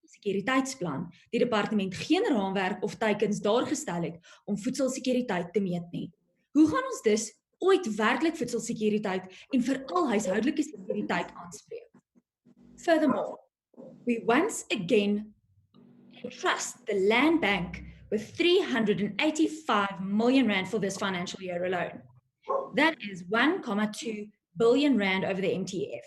sekuriteitsplan, die departement geen raamwerk of teikens daar gestel het om voedselsekuriteit te meet nie. Hoe gaan ons dus ooit werklik voedselsekuriteit en veral huishoudelike sekuriteit aanspreek? Furthermore, we once again trust the Land Bank with 385 million rand for this financial year alone. That is 1.2 billion rand over the MTF.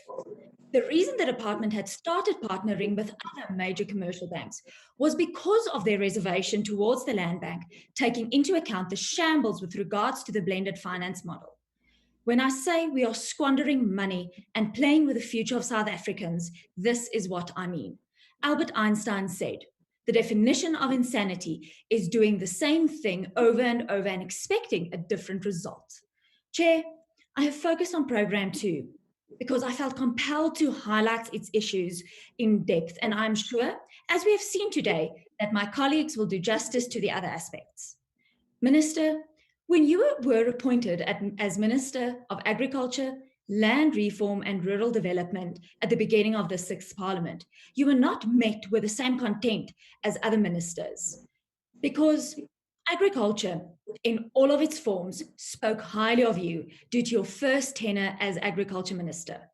The reason the department had started partnering with other major commercial banks was because of their reservation towards the Land Bank, taking into account the shambles with regards to the blended finance model. When I say we are squandering money and playing with the future of South Africans, this is what I mean. Albert Einstein said, "The definition of insanity is doing the same thing over and over and expecting a different result." Chair, I have focused on Program 2 because I felt compelled to highlight its issues in depth, and I'm sure, as we have seen today, that my colleagues will do justice to the other aspects. Minister, when you were appointed as Minister of Agriculture, Land Reform and Rural Development at the beginning of the 6th Parliament, you were not met with the same contempt as other ministers, because agriculture in all of its forms spoke highly of you due to your first tenure as Agriculture Minister.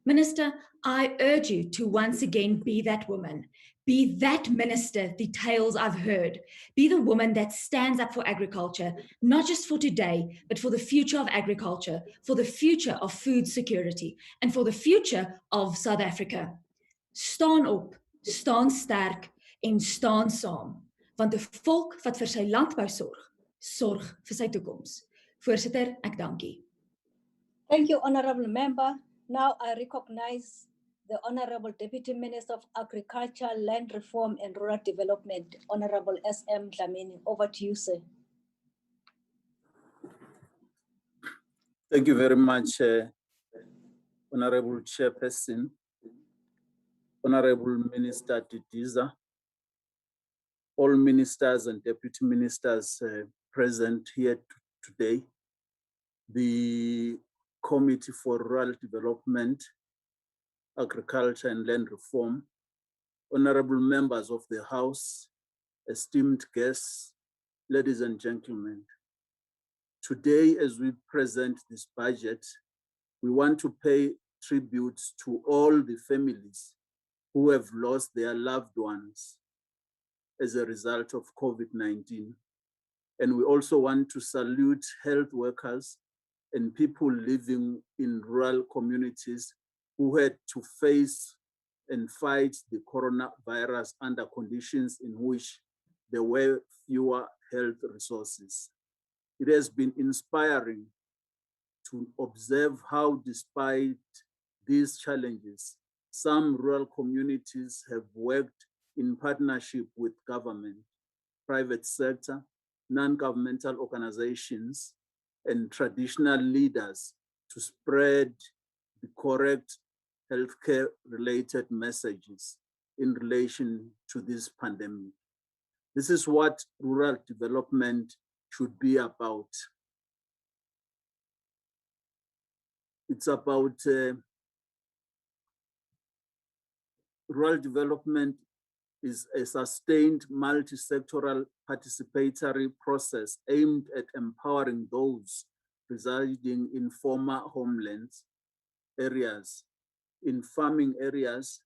Minister, I urge you to once again be that woman. Be that minister the tales I've heard. Be the woman that stands up for agriculture, not just for today, but for the future of agriculture, for the future of food security, and for the future of South Africa. Staan op, staan sterk en staan saam, want 'n volk wat vir sy landbou sorg, sorg vir sy toekoms. Voorsitter, ek dankie. Thank you, Honourable Member. Now I recognize the Honourable Deputy Minister of Agriculture, Land Reform and Rural Development, Honourable S.M. Dlamini. Over to you, sir. Thank you very much, Honourable Chairperson, Honourable Minister Didiza, all ministers and deputy ministers present here today, the Committee for Rural Development, Agriculture and Land Reform, honorable members of the House, esteemed guests, ladies and gentlemen. Today, as we present this budget, we want to pay tribute to all the families who have lost their loved ones as a result of COVID-19. And we also want to salute health workers and people living in rural communities who had to face and fight the coronavirus under conditions in which there were fewer health resources. It has been inspiring to observe how, despite these challenges, some rural communities have worked in partnership with government, private sector, non-governmental organizations, and traditional leaders to spread the correct healthcare-related messages in relation to this pandemic. This is what rural development should be about. It's about rural development is a sustained multi-sectoral participatory process aimed at empowering those residing in former homelands areas, in farming areas,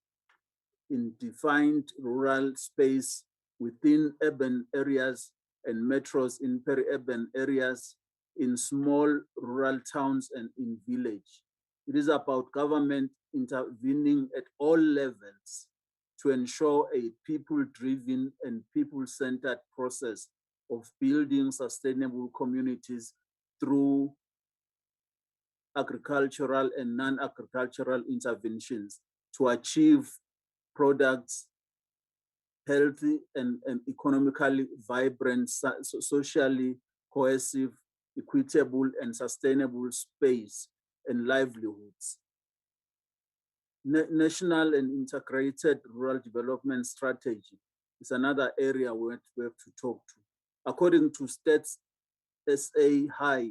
in defined rural space within urban areas and metros in peri-urban areas, in small rural towns and in village. It is about government intervening at all levels to ensure a people-driven and people-centered process of building sustainable communities through agricultural and non-agricultural interventions to achieve products, healthy and economically vibrant, socially cohesive, equitable and sustainable space and livelihoods. National and integrated rural development strategy is another area we have to talk to. According to Stats SA High,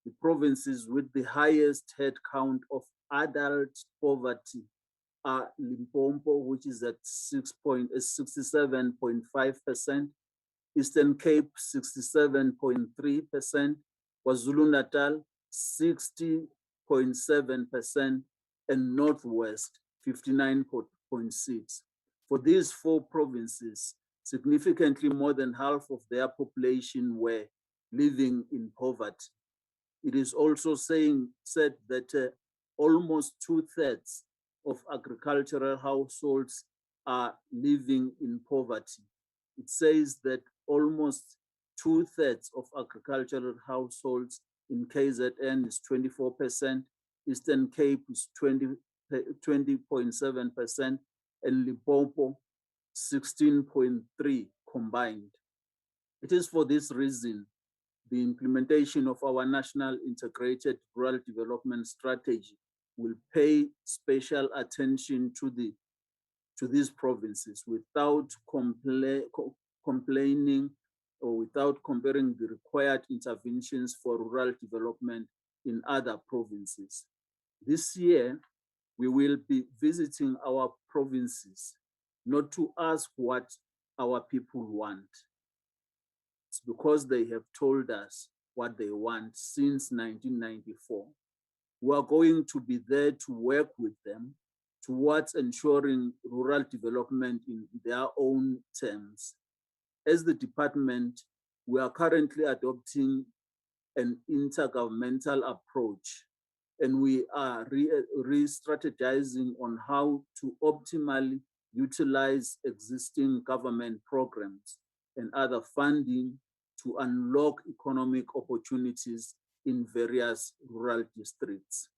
the provinces with the highest head count of adult poverty are Limpopo, which is at 67.5%, Eastern Cape 67.3%, KwaZulu-Natal 60.7%, and Northwest 59.6%. For these four provinces, significantly more than half of their population were living in poverty. It is also said that almost 2/3 of agricultural households are living in poverty. It says that almost 2/3 of agricultural households in KZN is 24%, Eastern Cape is 20.7%, and Limpopo 16.3% combined. It is for this reason the implementation of our National Integrated Rural Development Strategy will pay special attention to these provinces without complaining or without comparing the required interventions for rural development in other provinces. This year, we will be visiting our provinces, not to ask what our people want. It's because they have told us what they want since 1994. We are going to be there to work with them towards ensuring rural development in their own terms. As the department, we are currently adopting an intergovernmental approach, and we are re-strategizing on how to optimally utilize existing government programs and other funding to unlock economic opportunities in various rural districts.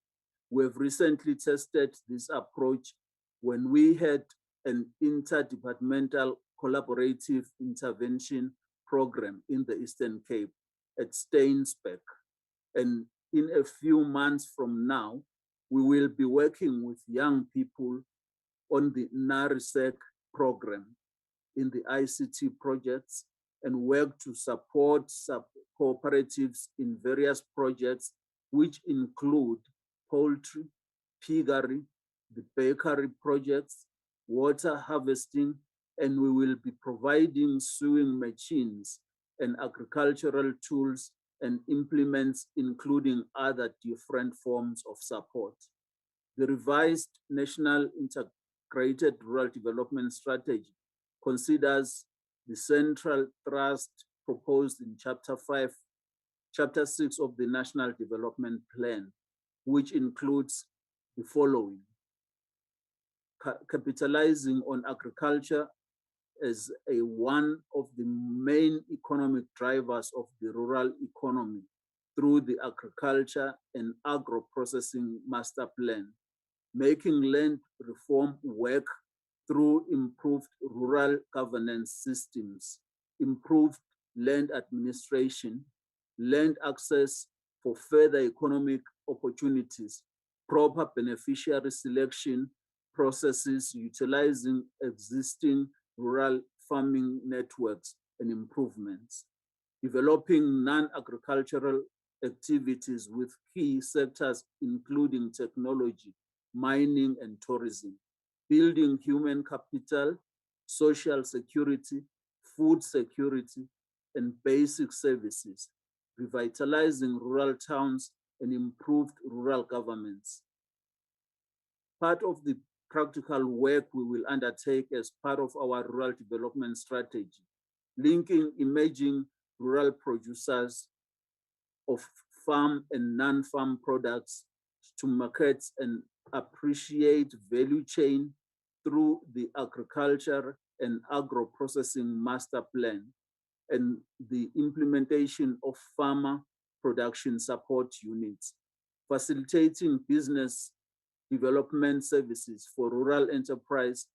We have recently tested this approach when we had an interdepartmental collaborative intervention program in the Eastern Cape at Stainsburg. And in a few months from now, we will be working with young people on the NARISEC program in the ICT projects and work to support cooperatives in various projects, which include poultry, piggery, the bakery projects, water harvesting, and we will be providing sewing machines and agricultural tools and implements, including other different forms of support. The revised National Integrated Rural Development Strategy considers the central thrust proposed in Chapter 6 of the National Development Plan, which includes the following: capitalizing on agriculture as one of the main economic drivers of the rural economy through the Agriculture and Agro-Processing Master Plan, making land reform work through improved rural governance systems, improved land administration, land access for further economic opportunities, proper beneficiary selection processes utilizing existing rural farming networks and improvements, developing non-agricultural activities with key sectors including technology, mining and tourism, building human capital social security, food security, and basic services, revitalizing rural towns and improved rural governments. Part of the practical work we will undertake as part of our rural development strategy, linking emerging rural producers of farm and non-farm products to markets and appreciate value chain through the agriculture and agro-processing master plan and the implementation of farmer production support units, facilitating business development services for rural enterprise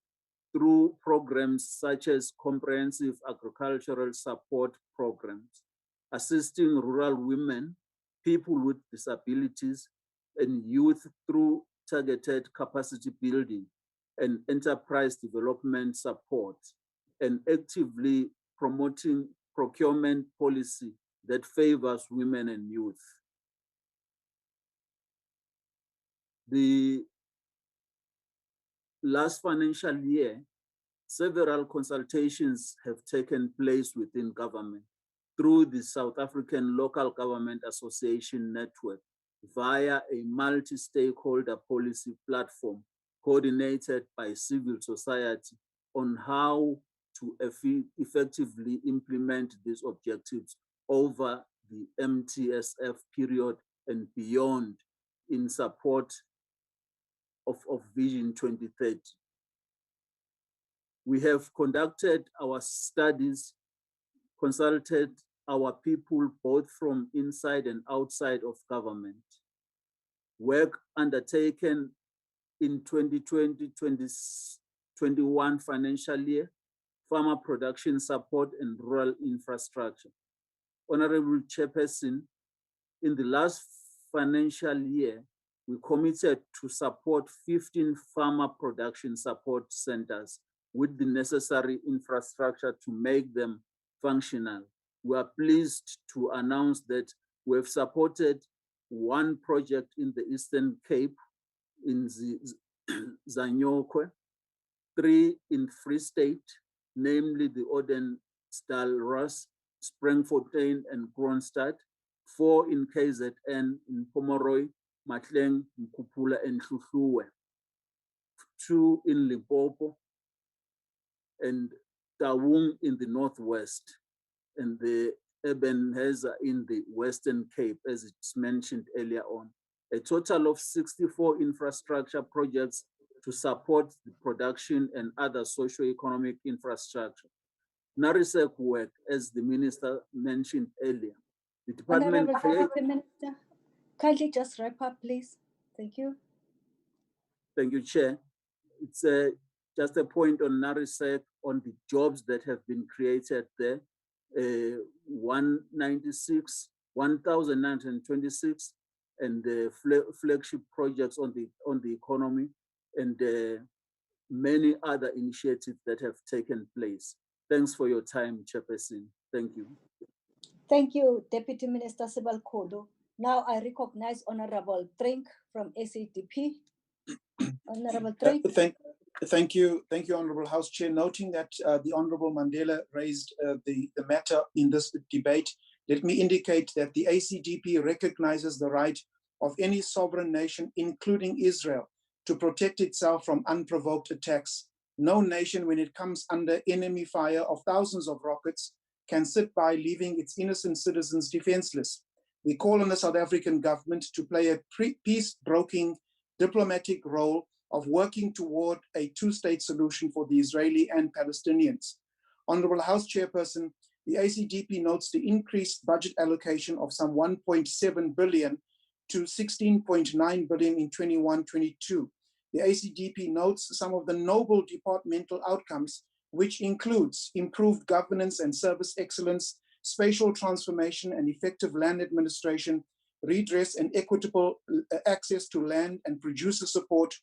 through programs such as comprehensive agricultural support programs, assisting rural women, people with disabilities, and youth through targeted capacity building and enterprise development support, and actively promoting procurement policy that favors women and youth. The last financial year, several consultations have taken place within government through the South African Local Government Association Network via a multi-stakeholder policy platform coordinated by civil society on how to effectively implement these objectives over the MTSF period and beyond in support of Vision 2030. We have conducted our studies, consulted our people both from inside and outside of government. Work undertaken in 2020-2021 financial year, farmer production support and rural infrastructure. Honorable Chairperson, in the last financial year, we committed to support 15 farmer production support centers with the necessary infrastructure to make them functional. We are pleased to announce that we have supported one project in the Eastern Cape, in Zanyokwe, 3 in Free State, namely the Odensdal-Ross, Sprengfontein, and Kronstadt, 4 in KZN, in Pomeroy, Matleng, Mkupula, and Hluhluwe, 2 in Limpopo, and Tawung in the Northwest, and the Ebenezer in the Western Cape, as it's mentioned earlier on. A total of 64 infrastructure projects to support the production and other socio-economic infrastructure. NARISEC work, as the minister mentioned earlier. The department Honorable Deputy Minister, kindly just wrap up, please. Thank you. Thank you, Chair. It's just a point on NARISEC on the jobs that have been created there. 1,926, and flagship projects on the economy, and many other initiatives that have taken place. Thanks for your time, Chairperson. Thank you. Thank you, Deputy Minister Sibal Kodo. Now I recognize Honorable Trink from ACDP. Honorable Trink. Thank you, Honorable House Chair. Noting that the Honorable Mandela raised the matter in this debate, let me indicate that the ACDP recognizes the right of any sovereign nation, including Israel, to protect itself from unprovoked attacks. No nation, when it comes under enemy fire of thousands of rockets, can sit by leaving its innocent citizens defenseless. We call on the South African government to play a peace-broking diplomatic role of working toward a two-state solution for the Israeli and Palestinians. Honorable House Chairperson, the ACDP notes the increased budget allocation of some 1.7 billion to 16.9 billion in 21-22. The ACDP notes some of the noble departmental outcomes, which includes improved governance and service excellence, spatial transformation and effective land administration, redress and equitable access to land and producer support,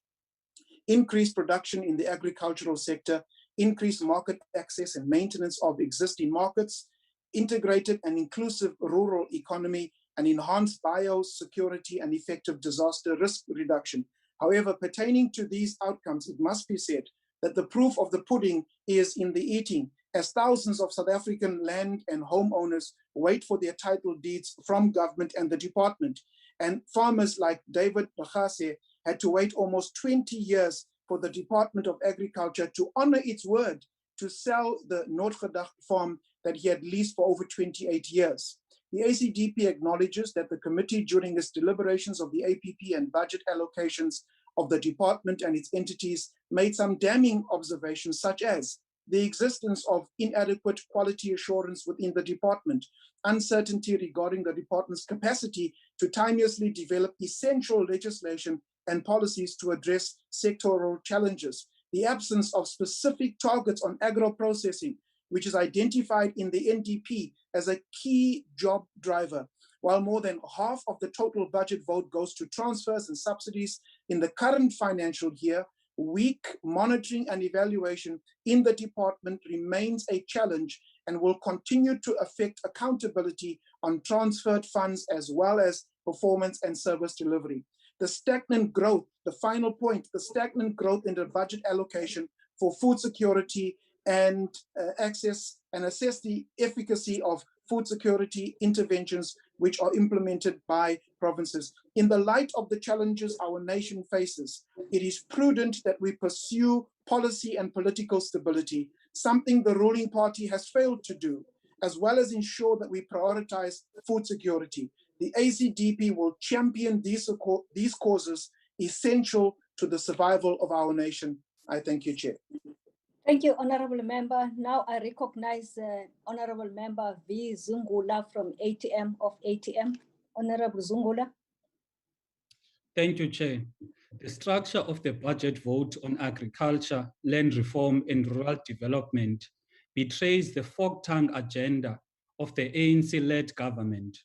increased production in the agricultural sector, increased market access and maintenance of existing markets, integrated and inclusive rural economy, and enhanced biosecurity and effective disaster risk reduction. However, pertaining to these outcomes, it must be said that the proof of the pudding is in the eating, as thousands of South African land and homeowners wait for their title deeds from government and the department. And farmers like David Bagase had to wait almost 20 years for the Department of Agriculture to honor its word to sell the Noordgedag farm that he had leased for over 28 years. The ACDP acknowledges that the committee, during its deliberations of the APP and budget allocations of the department and its entities, made some damning observations, such as the existence of inadequate quality assurance within the department, uncertainty regarding the department's capacity to timeously develop essential legislation and policies to address sectoral challenges, the absence of specific targets on agro-processing, which is identified in the NDP as a key job driver, while more than half of the total budget vote goes to transfers and subsidies in the current financial year. Weak monitoring and evaluation in the department remains a challenge and will continue to affect accountability on transferred funds as well as performance and service delivery. The stagnant growth, the final point, the stagnant growth in the budget allocation for food security and assess the efficacy of food security interventions which are implemented by provinces. In the light of the challenges our nation faces, it is prudent that we pursue policy and political stability, something the ruling party has failed to do, as well as ensure that we prioritize food security. The ACDP will champion these causes essential to the survival of our nation. I thank you, Chair. Thank you, Honorable Member. Now I recognize Honorable Member V. Zungula from ATM of ATM. Honorable Zungula. Thank you, Chair. The structure of the budget vote on agriculture, land reform, and rural development betrays the fork-tongue agenda of the ANC-led government.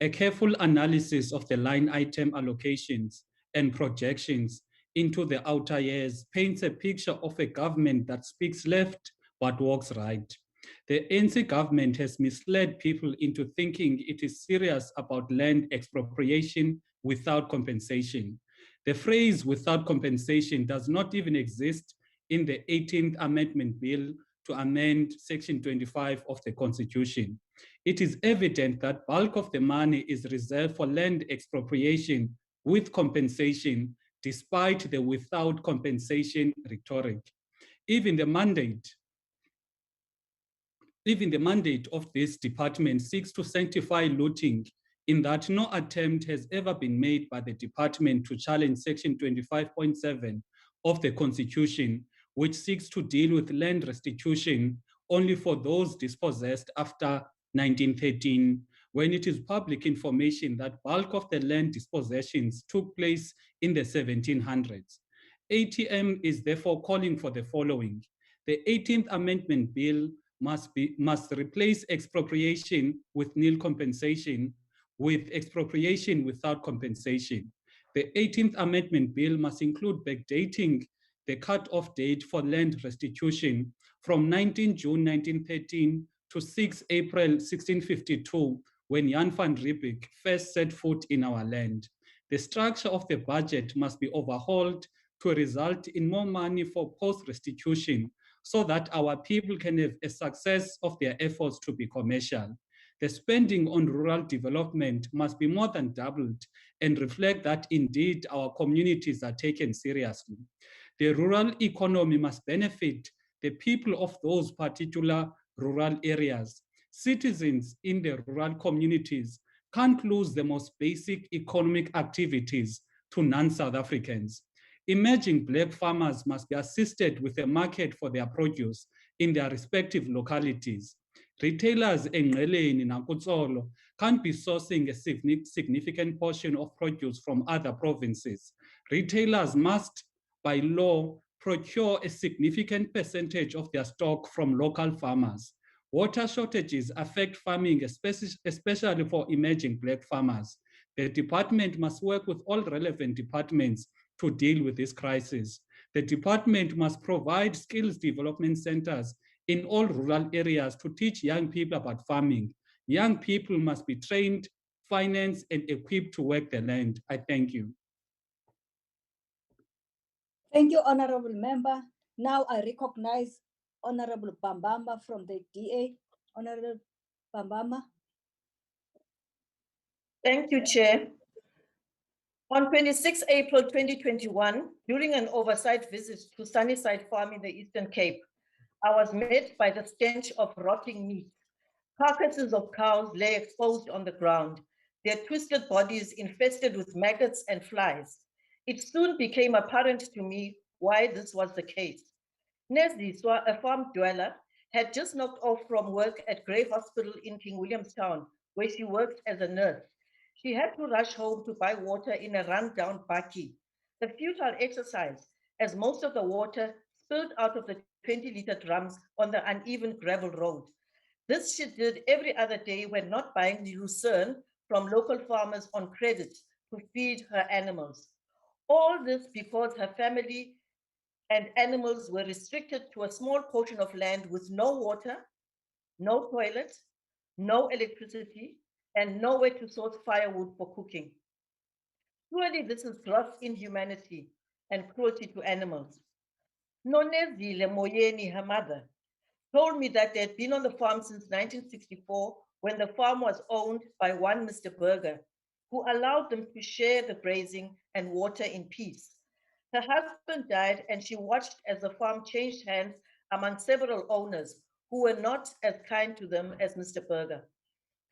A careful analysis of the line item allocations and projections into the outer years paints a picture of a government that speaks left but walks right. The ANC government has misled people into thinking it is serious about land expropriation without compensation. The phrase "without compensation" does not even exist in the 18th Amendment Bill to amend Section 25 of the Constitution. It is evident that bulk of the money is reserved for land expropriation with compensation, despite the without compensation rhetoric. Even the mandate of this department seeks to sanctify looting, in that no attempt has ever been made by the department to challenge Section 25.7 of the Constitution, which seeks to deal with land restitution only for those dispossessed after 1913, when it is public information that bulk of the land dispossessions took place in the 1700s. ATM is therefore calling for the following. The 18th Amendment Bill must replace expropriation with nil compensation with expropriation without compensation. The 18th Amendment Bill must include backdating the cut-off date for land restitution from 19 June 1913 to 6 April 1652, when Jan van Riebeeck first set foot in our land. The structure of the budget must be overhauled to result in more money for post-restitution so that our people can have a success of their efforts to be commercial. The spending on rural development must be more than doubled and reflect that indeed our communities are taken seriously. The rural economy must benefit the people of those particular rural areas. Citizens in the rural communities can't lose the most basic economic activities to non-South Africans. Emerging Black farmers must be assisted with a market for their produce in their respective localities. Retailers in Ngeleni and Nakutsolo can't be sourcing a significant portion of produce from other provinces. Retailers must, by law, procure a significant percentage of their stock from local farmers. Water shortages affect farming, especially for emerging Black farmers. The department must work with all relevant departments to deal with this crisis. The department must provide skills development centers in all rural areas to teach young people about farming. Young people must be trained, financed, and equipped to work the land. I thank you. Thank you, Honorable Member. Now I recognize Honorable Bambama from the DA. Honorable Bambama. Thank you, Chair. On 26 April 2021, during an oversight visit to Sunnyside Farm in the Eastern Cape, I was met by the stench of rotting meat. Carcasses of cows lay exposed on the ground, their twisted bodies infested with maggots and flies. It soon became apparent to me why this was the case. Neziswa, a farm dweller, had just knocked off from work at Grey Hospital in King Williamstown, where she worked as a nurse. She had to rush home to buy water in a run-down bakkie, a futile exercise, as most of the water spilled out of the 20-liter drums on the uneven gravel road. This she did every other day when not buying the lucerne from local farmers on credit to feed her animals. All this because her family and animals were restricted to a small portion of land with no water, no toilet, no electricity, and nowhere to source firewood for cooking. Surely this is gross inhumanity and cruelty to animals. Nonezile Moyeni, her mother, told me that they had been on the farm since 1964 when the farm was owned by one Mr. Berger, who allowed them to share the grazing and water in peace. Her husband died and she watched as the farm changed hands among several owners who were not as kind to them as Mr. Berger.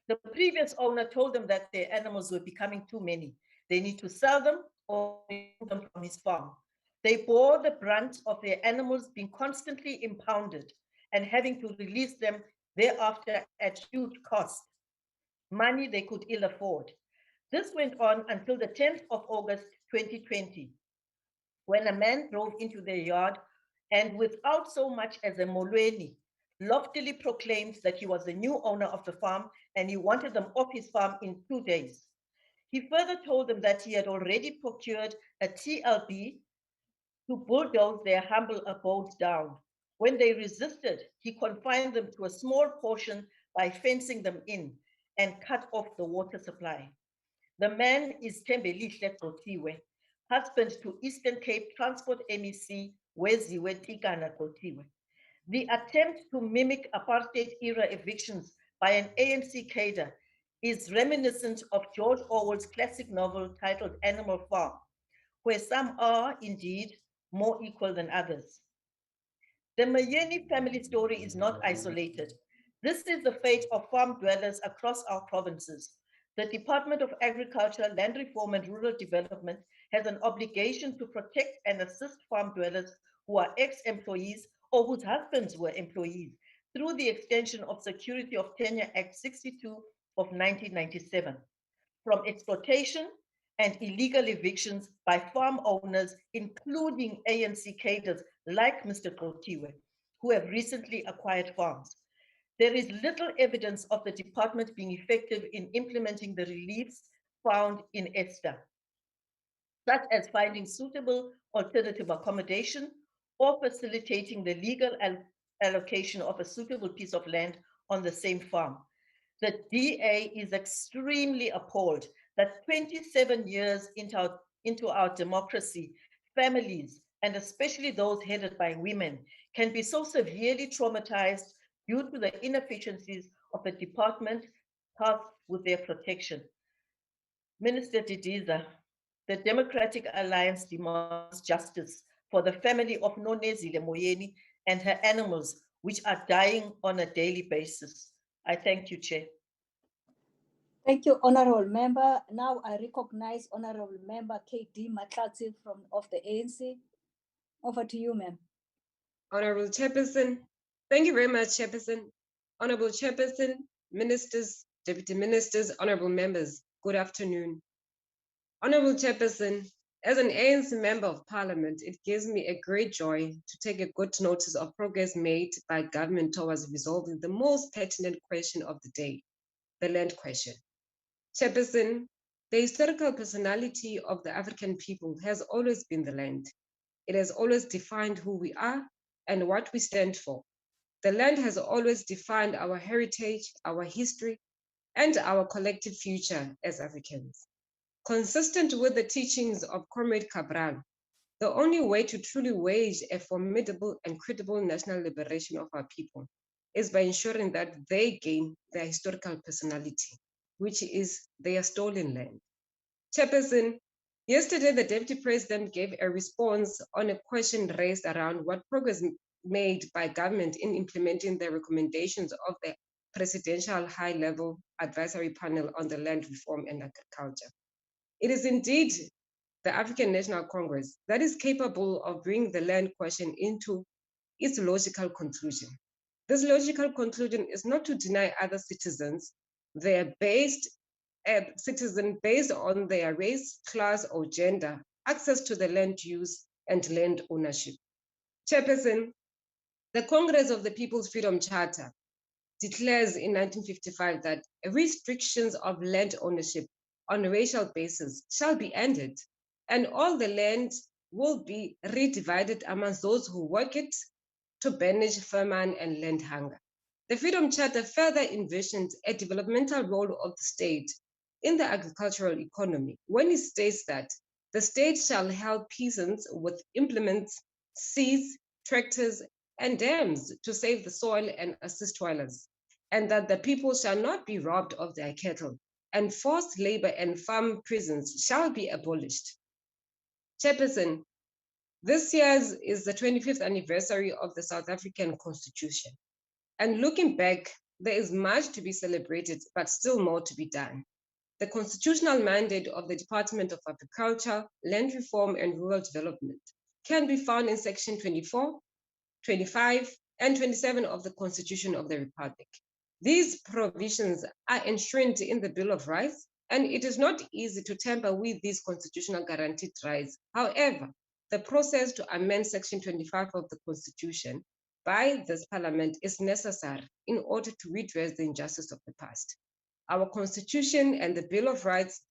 The previous owner told them that their animals were becoming too many. They need to sell them or remove them from his farm. They bore the brunt of their animals being constantly impounded and having to release them thereafter at huge cost, money they could ill afford. This went on until the 10th of August 2020, when a man drove into their yard and without so much as a molweni, loftily proclaimed that he was the new owner of the farm and he wanted them off his farm in 2 days. He further told them that he had already procured a TLB to bulldoze their humble abodes down. When they resisted, he confined them to a small portion by fencing them in and cut off the water supply. The man is Tembelihle Qotiwe, husband to Eastern Cape Transport MEC Weziwe Tikana Qotiwe. The attempt to mimic apartheid-era evictions by an ANC cadre is reminiscent of George Orwell's classic novel titled Animal Farm, where some are indeed more equal than others. The Mayeni family story is not isolated. This is the fate of farm dwellers across our provinces. The Department of Agriculture, Land Reform and Rural Development has an obligation to protect and assist farm dwellers who are ex-employees or whose husbands were employees through the extension of Security of Tenure Act 62 of 1997, from exploitation and illegal evictions by farm owners, including ANC cadres like Mr. Qotiwe, who have recently acquired farms. There is little evidence of the department being effective in implementing the reliefs found in ESTA, such as finding suitable alternative accommodation or facilitating the legal allocation of a suitable piece of land on the same farm. The DA is extremely appalled that 27 years into our democracy, families, and especially those headed by women, can be so severely traumatized due to the inefficiencies of the department tasked with their protection. Minister Didiza, the Democratic Alliance demands justice for the family of Nonezile Moyeni and her animals, which are dying on a daily basis. I thank you, Chair. Thank you, Honorable Member. Now I recognize Honorable Member KD Matlati of the ANC. Over to you, ma'am. Honorable Chairperson, thank you very much, Chairperson. Honorable Chairperson, Ministers, Deputy Ministers, Honorable Members, good afternoon. Honorable Chairperson, as an ANC Member of Parliament, it gives me a great joy to take a good notice of progress made by government towards resolving the most pertinent question of the day, the land question. Chairperson, the historical personality of the African people has always been the land. It has always defined who we are and what we stand for. The land has always defined our heritage, our history, and our collective future as Africans. Consistent with the teachings of Comrade Cabral, The only way to truly wage a formidable and credible national liberation of our people is by ensuring that they gain their historical personality, which is their stolen land. Chairperson, yesterday the Deputy President gave a response on a question raised around what progress made by government in implementing the recommendations of the Presidential High-Level Advisory Panel on the Land Reform and Agriculture. It is indeed the African National Congress that is capable of bringing the land question into its logical conclusion. This logical conclusion is not to deny other citizens their citizen based on their race, class, or gender access to the land use and land ownership. Chairperson, the Congress of the People's Freedom Charter declares in 1955 that restrictions of land ownership on a racial basis shall be ended, and all the land will be redivided amongst those who work it to banish famine and land hunger. The Freedom Charter further envisioned a developmental role of the state in the agricultural economy when it states that the state shall help peasants with implements, seeds, tractors, and dams to save the soil and assist toilers, and that the people shall not be robbed of their cattle, and forced labor and farm prisons shall be abolished. Chairperson, this year is the 25th anniversary of the South African Constitution. And looking back, there is much to be celebrated, but still more to be done. The constitutional mandate of the Department of Agriculture, Land Reform and Rural Development can be found in Section 24, 25, and 27 of the Constitution of the Republic. These provisions are enshrined in the Bill of Rights, and it is not easy to tamper with these constitutional guaranteed rights. However, the process to amend Section 25 of the Constitution by this Parliament is necessary in order to redress the injustice of the past. Our Constitution and the Bill of Rights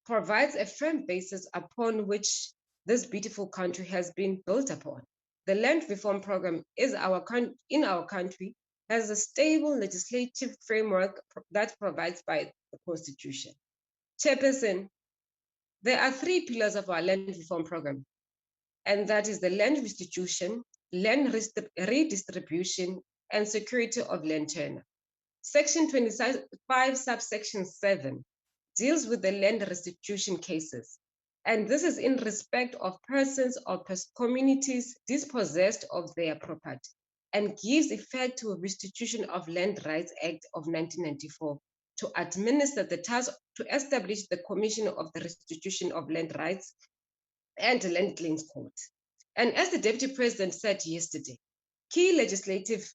provides a firm basis upon which this beautiful country has been built upon. The land reform program in our country has a stable legislative framework that provides by the Constitution. Chairperson, there are three pillars of our land reform program, and that is the land restitution, land redistribution, and security of land tenure. Section 25, subsection 7 deals with the land restitution cases, and this is in respect of persons or communities dispossessed of their property, and gives effect to a Restitution of Land Rights Act of 1994 to administer the task to establish the Commission of the Restitution of Land Rights and Land Claims Court. And as the Deputy President said yesterday, key legislative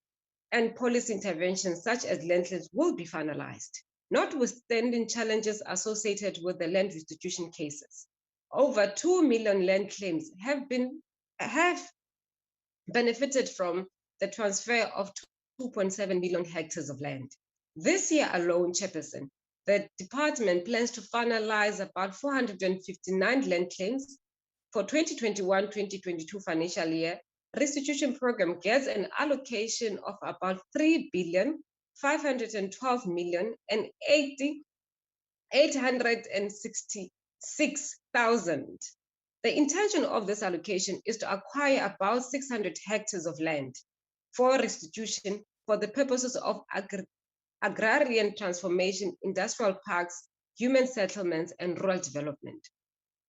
and policy interventions such as land claims will be finalized, notwithstanding challenges associated with the land restitution cases. Over 2 million land claims have benefited from the transfer of 2.7 million hectares of land. This year alone, Chairperson, the department plans to finalize about 459 land claims. For 2021-2022 financial year, restitution program gets an allocation of about 3,512,866,000. The intention of this allocation is to acquire about 600 hectares of land for restitution for the purposes of agrarian transformation, industrial parks, human settlements, and rural development.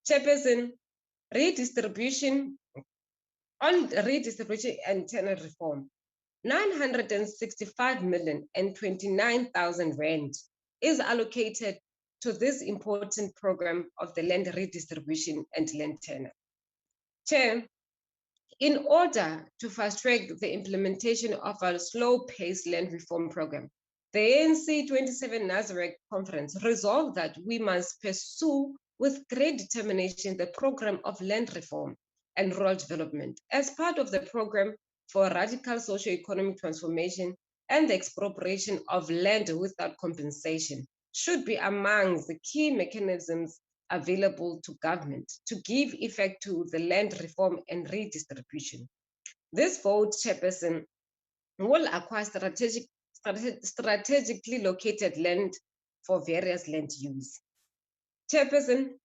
Chairperson, redistribution and tenure reform, 965,029,000 rand is allocated to this important program of the land redistribution and land tenure. Chair, in order to fast-track the implementation of our slow-paced land reform program, the ANC 27 Nazareth Conference resolved that we must pursue with great determination the program of land reform and rural development as part of the program for radical socio-economic transformation, and the expropriation of land without compensation should be among the key mechanisms available to government to give effect to the land reform and redistribution. This vote, Chairperson, will acquire strategically located land for various land use. Chairperson,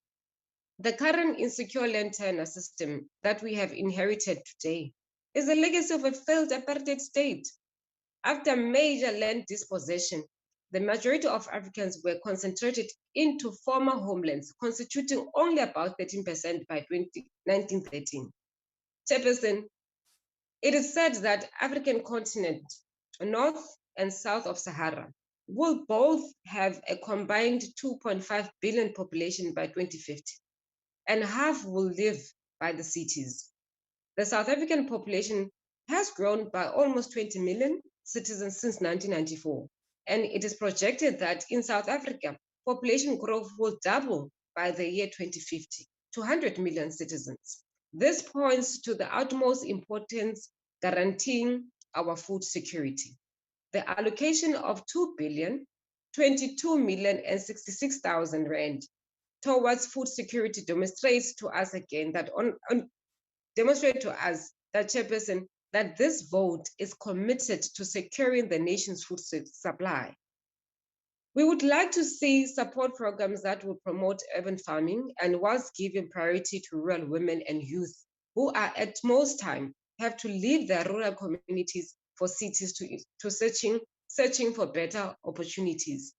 The current insecure land tenure system that we have inherited today is a legacy of a failed apartheid state. After major land dispossession, the majority of Africans were concentrated into former homelands, constituting only about 13% by 1913. Chairperson, it is said that African continent, north and south of Sahara, will both have a combined 2.5 billion population by 2050, and half will live by the cities. The South African population has grown by almost 20 million citizens since 1994, and it is projected that in South Africa, population growth will double by the year 2050 to 100 million citizens. This points to the utmost importance guaranteeing our food security. The allocation of 2 billion, 22 million and 66,000 rand towards food security demonstrates to us again that Chairperson, that this vote is committed to securing the nation's food supply. We would like to see support programs that will promote urban farming and whilst giving priority to rural women and youth who are at most time have to leave their rural communities for cities to searching for better opportunities.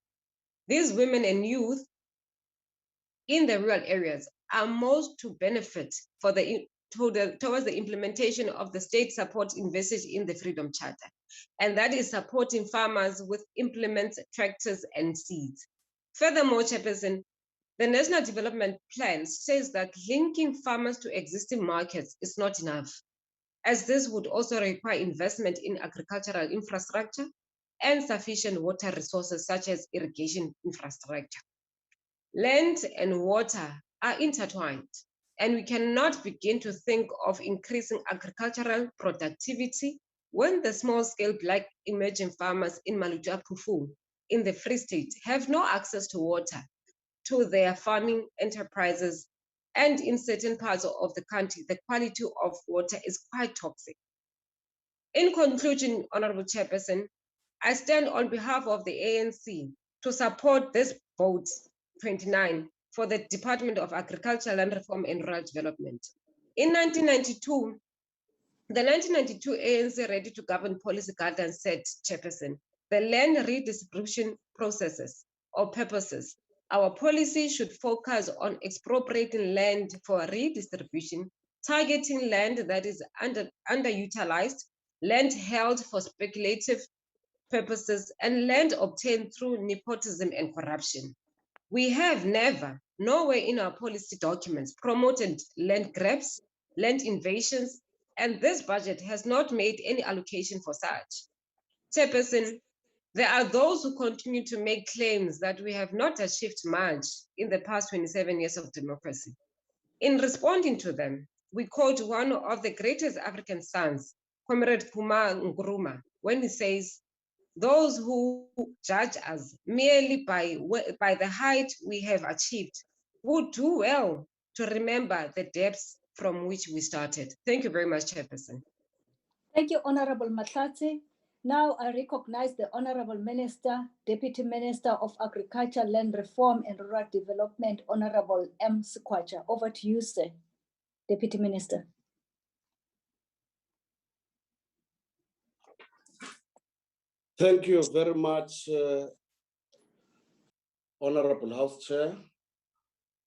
These women and youth in the rural areas are most to benefit towards the implementation of the state support invested in the Freedom Charter, and that is supporting farmers with implements, tractors, and seeds. Furthermore, Chairperson, the National Development Plan says that linking farmers to existing markets is not enough, as this would also require investment in agricultural infrastructure and sufficient water resources such as irrigation infrastructure. Land and water are intertwined, and we cannot begin to think of increasing agricultural productivity when the small-scale Black emerging farmers in Maluja Pufu in the Free State have no access to water to their farming enterprises, and in certain parts of the country, the quality of water is quite toxic. In conclusion, Honorable Chairperson, I stand on behalf of the ANC to support this vote 29 for the Department of Agriculture, Land Reform and Rural Development. In 1992, the 1992 ANC Ready to Govern policy guidelines said, Chairperson, the land redistribution processes or purposes, our policy should focus on expropriating land for redistribution, targeting land that is underutilized, land held for speculative purposes, and land obtained through nepotism and corruption. We have never, nowhere in our policy documents, promoted land grabs, land invasions, and this budget has not made any allocation for such. Chairperson, there are those who continue to make claims that we have not achieved much in the past 27 years of democracy. In responding to them, we quote one of the greatest African sons, Comrade Puma Nkrumah, when he says, "Those who judge us merely by the height we have achieved would do well to remember the depths from which we started." Thank you very much, Chairperson. Thank you, Honorable Matlati. Now I recognize the Honorable Minister, Deputy Minister of Agriculture, Land Reform and Rural Development, Honorable M. Sikwacha. Over to you, sir, Deputy Minister. Thank you very much, Honorable House Chair,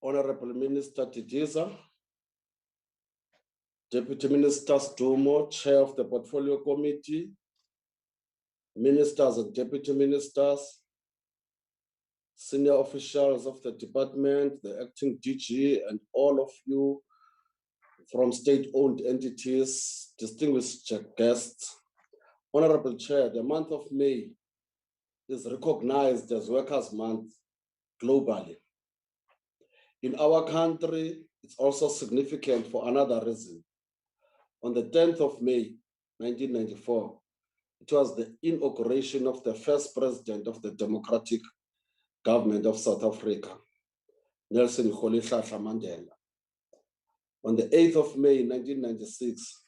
Honorable Minister Tidiza, Deputy Minister Stumo, Chair of the Portfolio Committee, Ministers and Deputy Ministers, senior officials of the department, the acting DG, and all of you from state-owned entities, distinguished guests. Honorable Chair, the month of May is recognized as Workers' Month globally. In our country, it's also significant for another reason. On the 10th of May, 1994, it was the inauguration of the first president of the Democratic Government of South Africa, Nelson Rolihlahla Mandela. On the 8th of May, 1996,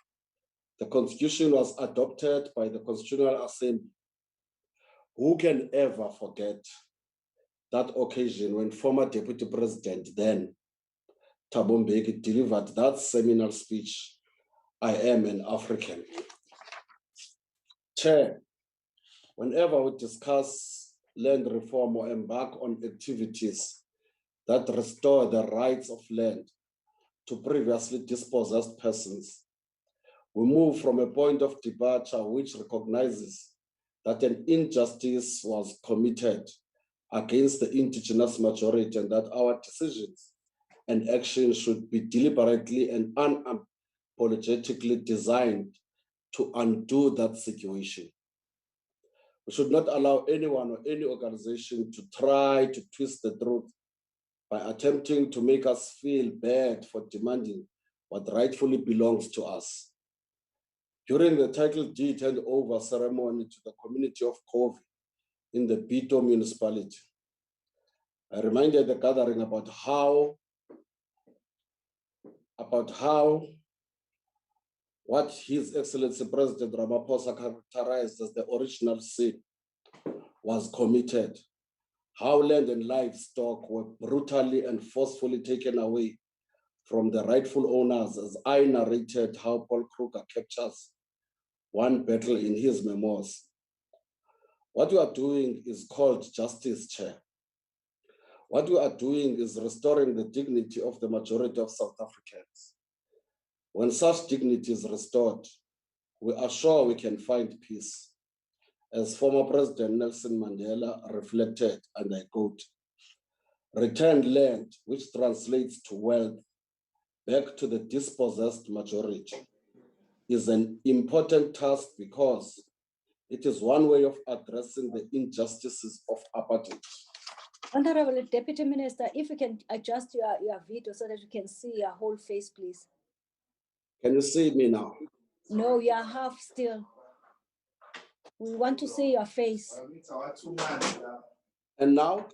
the Constitution was adopted by the Constitutional Assembly. Who can ever forget that occasion when former Deputy President then, Thabo Mbeki delivered that seminal speech, I Am an African. Chair, whenever we discuss land reform or embark on activities that restore the rights of land to previously dispossessed persons, we move from a point of departure which recognizes that an injustice was committed against the indigenous majority and that our decisions and actions should be deliberately and unapologetically designed to undo that situation. We should not allow anyone or any organization to try to twist the truth by attempting to make us feel bad for demanding what rightfully belongs to us. During the title deed handover ceremony to the community of Kovi in the Bito municipality, I reminded the gathering about how what His Excellency President Ramaphosa characterized as the original sin was committed, how land and livestock were brutally and forcefully taken away from the rightful owners, as I narrated how Paul Kruger captures one battle in his memoirs. What we are doing is called justice, Chair. What we are doing is restoring the dignity of the majority of South Africans. When such dignity is restored, we are sure we can find peace. As former President Nelson Mandela reflected, and I quote, "Return land, which translates to wealth, back to the dispossessed majority, is an important task because it is one way of addressing the injustices of apartheid." Honorable Deputy Minister, if you can adjust your video so that you can see your whole face, please. Can you see me now? No, you are half still. We want to see your face. And now?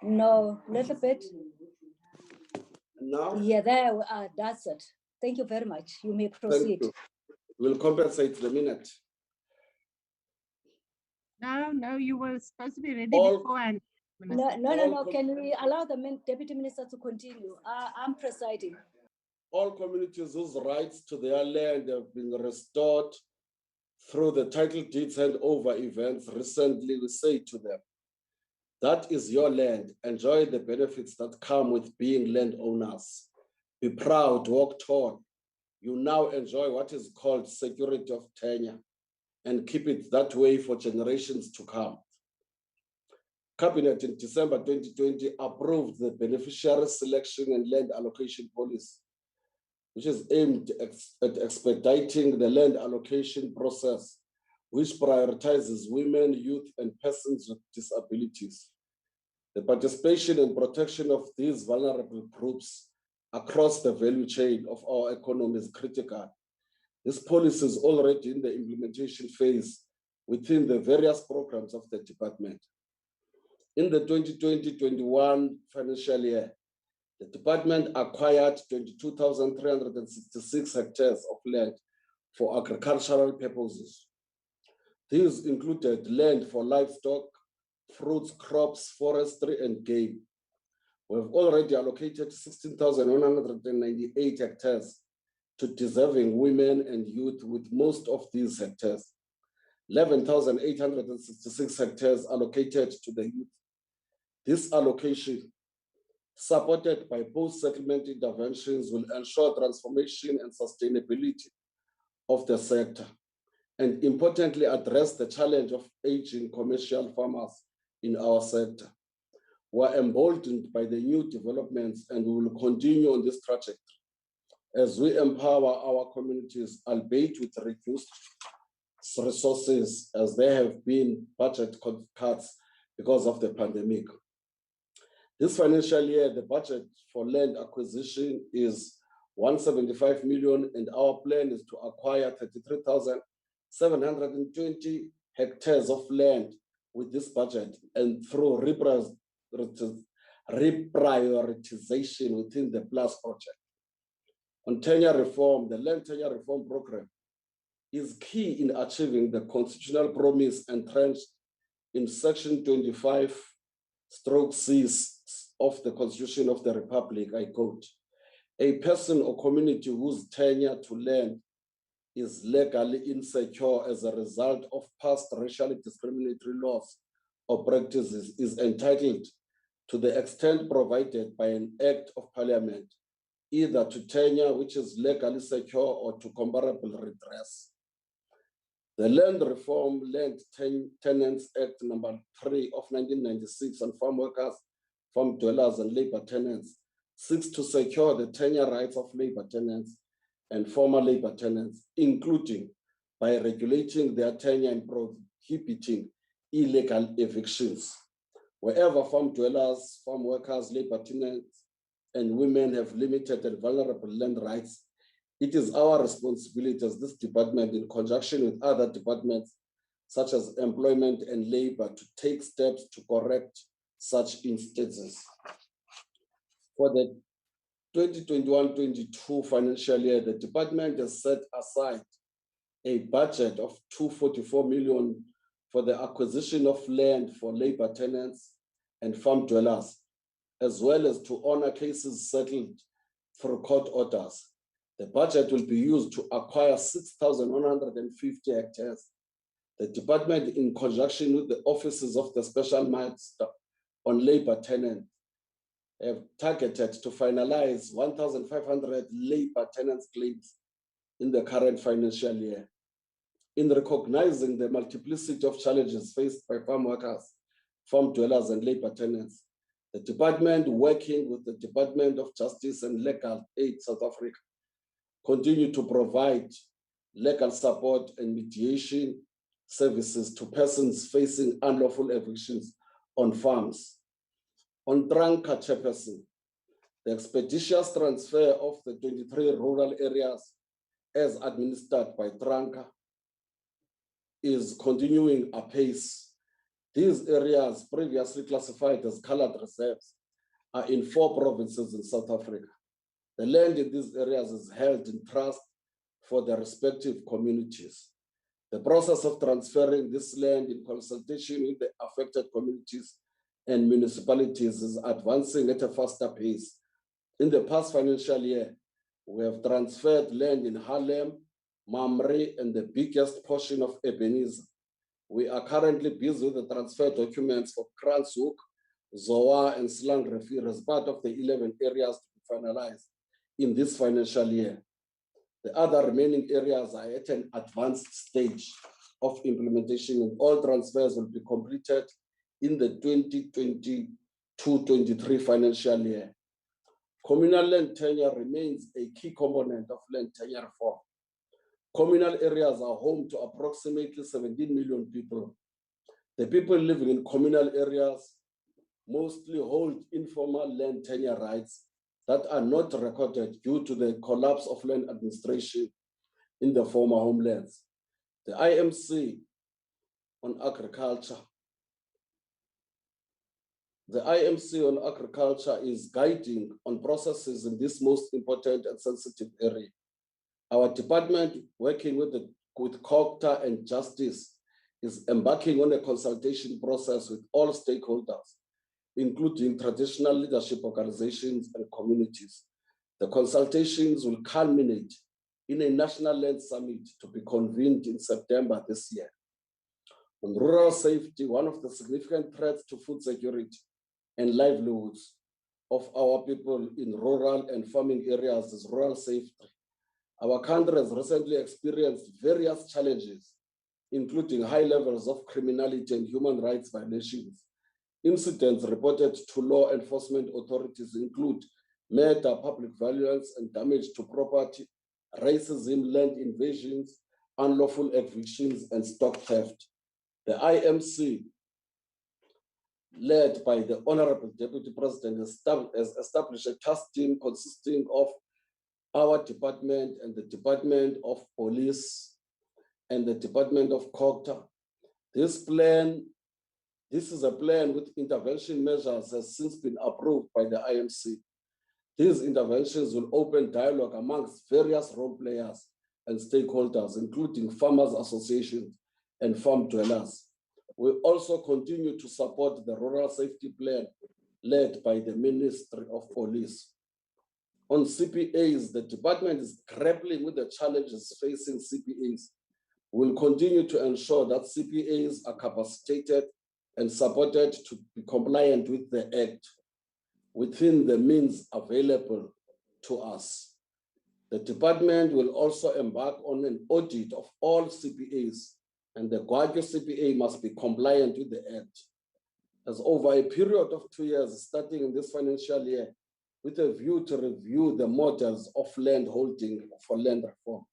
No, little bit. Now? Yeah, there we are. That's it. Thank you very much. You may proceed. Thank you. We'll compensate the minute. No, you were supposed to be ready All- beforehand. No. Can we allow the Deputy Minister to continue? I'm presiding. All communities whose rights to their land have been restored through the title deeds handover events recently, we say to them, that is your land. Enjoy the benefits that come with being landowners. Be proud, walk tall. You now enjoy what is called security of tenure and keep it that way for generations to come. Cabinet in December 2020 approved the beneficiary selection and land allocation policy, which is aimed at expediting the land allocation process, which prioritizes women, youth, and persons with disabilities. The participation and protection of these vulnerable groups across the value chain of our economy is critical. This policy is already in the implementation phase within the various programs of the department. In the 2020-21 financial year, the department acquired 22,366 hectares of land for agricultural purposes. These included land for livestock, fruits, crops, forestry, and game. We have already allocated 16,198 hectares to deserving women and youth, with most of these hectares, 11,866 hectares allocated to the youth. This allocation, supported by post-settlement interventions, will ensure transformation and sustainability of the sector, and importantly address the challenge of aging commercial farmers in our sector. We are emboldened by the new developments, and we will continue on this trajectory as we empower our communities, albeit with reduced resources, as there have been budget cuts because of the pandemic. This financial year, the budget for land acquisition is 175 million, and our plan is to acquire 33,720 hectares of land with this budget, and through reprioritization within the PLUS project. On tenure reform, the land tenure reform program is key in achieving the constitutional promise entrenched in Section 25/6 of the Constitution of the Republic. I quote, A person or community whose tenure to land is legally insecure as a result of past racially discriminatory laws or practices is entitled to the extent provided by an act of parliament, either to tenure which is legally secure or to comparable redress. The Land Reform Land Tenants Act number 3 of 1996 on farm workers, farm dwellers and labor tenants seeks to secure the tenure rights of labor tenants and former labor tenants, including by regulating their tenure and prohibiting illegal evictions. Wherever farm dwellers, farm workers, labor tenants, and women have limited and vulnerable land rights, it is our responsibility as this department, in conjunction with other departments, such as employment and labor, to take steps to correct such instances. For the 2021-22 financial year, the department has set aside a budget of 244 million for the acquisition of land for labor tenants and farm dwellers, as well as to honor cases settled through court orders. The budget will be used to acquire 6,150 hectares. The department, in conjunction with the offices of the Special Master on Labor Tenant, have targeted to finalize 1,500 labor tenants claims in the current financial year. In recognizing the multiplicity of challenges faced by farm workers, farm dwellers, and labor tenants, the department, working with the Department of Justice and Legal Aid South Africa, continue to provide legal support and mediation services to persons facing unlawful evictions on farms. On Tranca, Chairperson, the expeditious transfer of the 23 rural areas as administered by Tranca is continuing apace. These areas, previously classified as colored reserves, are in 4 provinces in South Africa. The land in these areas is held in trust for the respective communities. The process of transferring this land in consultation with the affected communities and municipalities is advancing at a faster pace. In the past financial year, we have transferred land in Harlem, Mamre, and the biggest portion of Ebenezer. We are currently busy with the transfer documents for Kranshoek, Zoa, and Slang Refir as part of the 11 areas to be finalized in this financial year. The other remaining areas are at an advanced stage of implementation, and all transfers will be completed in the 2022-23 financial year. Communal land tenure remains a key component of land tenure reform. Communal areas are home to approximately 17 million people. The people living in communal areas mostly hold informal land tenure rights that are not recorded due to the collapse of land administration in the former homelands. The IMC on agriculture. The IMC on agriculture is guiding on processes in this most important and sensitive area. Our department, working with COGTA and Justice, is embarking on a consultation process with all stakeholders, including traditional leadership organizations and communities. The consultations will culminate in a national land summit to be convened in September this year. On rural safety, one of the significant threats to food security and livelihoods of our people in rural and farming areas is rural safety. Our country has recently experienced various challenges, including high levels of criminality and human rights violations. Incidents reported to law enforcement authorities include murder, public violence, and damage to property, racism, land invasions, unlawful evictions, and stock theft. The IMC, led by the Honorable Deputy President, has established a task team consisting of our department and the Department of Police and the Department of COGTA. This is a plan with intervention measures has since been approved by the IMC. These interventions will open dialogue amongst various role players and stakeholders, including farmers associations and farm dwellers. We also continue to support the rural safety plan led by the Ministry of Police. On CPAs, the department is grappling with the challenges facing CPAs. We'll continue to ensure that CPAs are capacitated and supported to be compliant with the Act within the means available to us. The department will also embark on an audit of all CPAs, and the Guardio CPA must be compliant with the Act. As over a period of 2 years, starting in this financial year, with a view to review the models of land holding for land reform.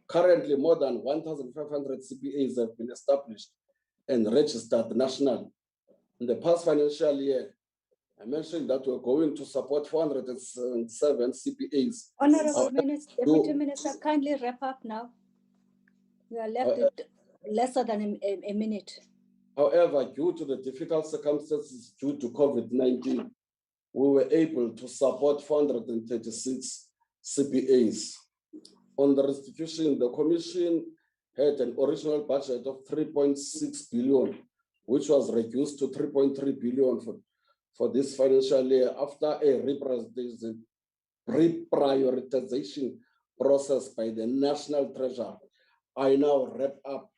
Currently, more than 1,500 CPAs have been established and registered nationally. In the past financial year, I mentioned that we're going to support 407 CPAs. Honorable Deputy Minister, kindly wrap up now. We are left with lesser than a minute. However, due to the difficult circumstances due to COVID-19, we were able to support 436 CPAs. On the restitution, the Commission had an original budget of 3.6 billion, which was reduced to 3.3 billion for this financial year after a reprioritization process by the National Treasury. I now wrap up,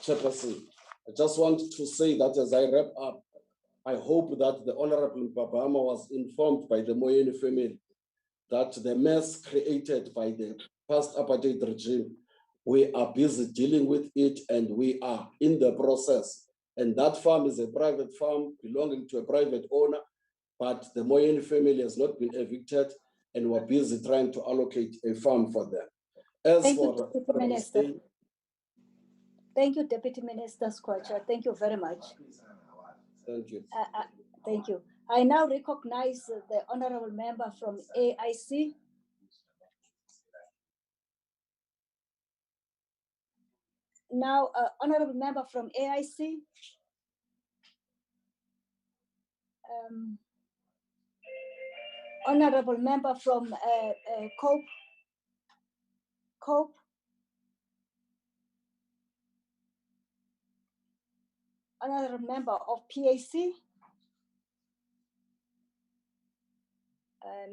Chairperson. I just want to say that as I wrap up, I hope that the Honorable Babama was informed by the Moyeni family that the mess created by the past apartheid regime, we are busy dealing with it and we are in the process. And that farm is a private farm belonging to a private owner, but the Moyeni family has not been evicted and we're busy trying to allocate a farm for them. Thank you, Deputy Minister. Thank you, Deputy Minister Skwatsha. Thank you very much. Thank you. Thank you. I now recognize the Honorable Member from AIC. Now, Honorable Member from AIC. Honorable Member from COPE. Honorable Member of PAC.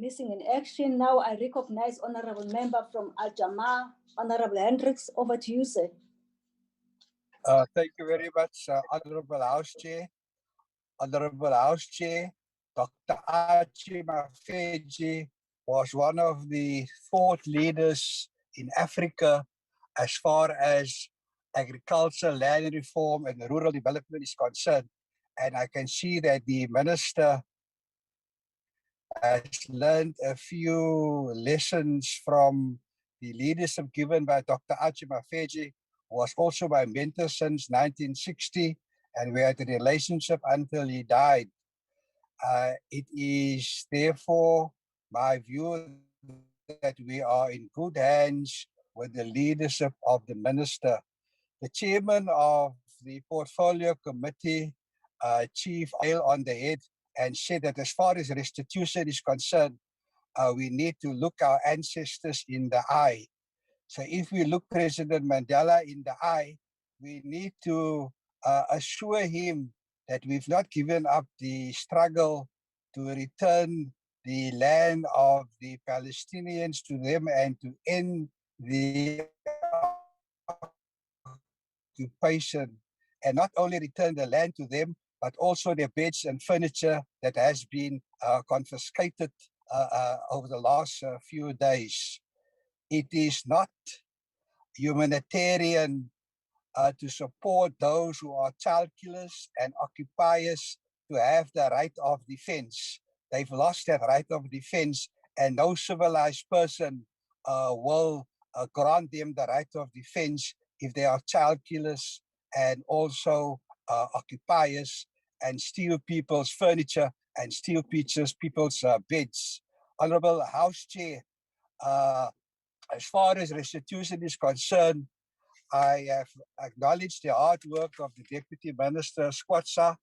Missing in action. Now I recognize Honorable Member from Al-Jama, Honorable Hendricks. Over to you, sir. Thank you very much, Honorable House Chair. Honorable House Chair, Dr. Archie Mafeji was one of the thought leaders in Africa as far as agriculture, land reform, and rural development is concerned. And I can see that the minister has learned a few lessons from the leadership given by Dr. Archie Mafeji, who was also my mentor since 1960, and we had a relationship until he died. It is therefore my view that we are in good hands with the leadership of the minister. The chairman of the portfolio committee, Chief Nail on the head, and said that as far as restitution is concerned, we need to look our ancestors in the eye. So if we look President Mandela in the eye, we need to assure him that we've not given up the struggle to return the land of the Palestinians to them and to end the occupation, and not only return the land to them, but also their beds and furniture that has been confiscated over the last few days. It is not humanitarian to support those who are child killers and occupiers to have the right of defense. They've lost that right of defense, and no civilized person will grant them the right of defense if they are child killers and also occupiers and steal people's furniture and steal people's beds. Honorable House Chair, as far as restitution is concerned, I have acknowledged the hard work of the Deputy Minister Skwatsha.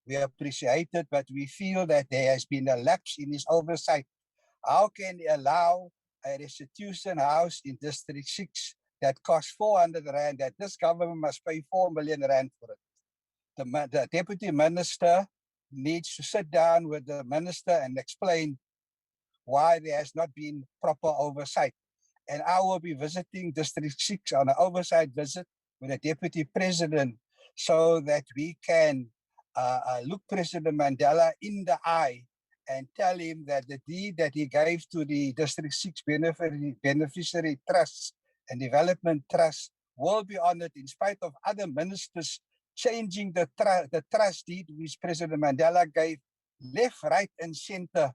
We appreciate it, but we feel that there has been a lapse in his oversight. How can he allow a restitution house in District 6 that costs 400 Rand, that this government must pay 4 million Rand for it? The Deputy Minister needs to sit down with the Minister and explain why there has not been proper oversight. And I will be visiting District 6 on an oversight visit with the Deputy President so that we can look President Mandela in the eye and tell him that the deed that he gave to the District 6 beneficiary trusts and development trusts will be honored in spite of other ministers changing the trust deed which President Mandela gave left, right, and center.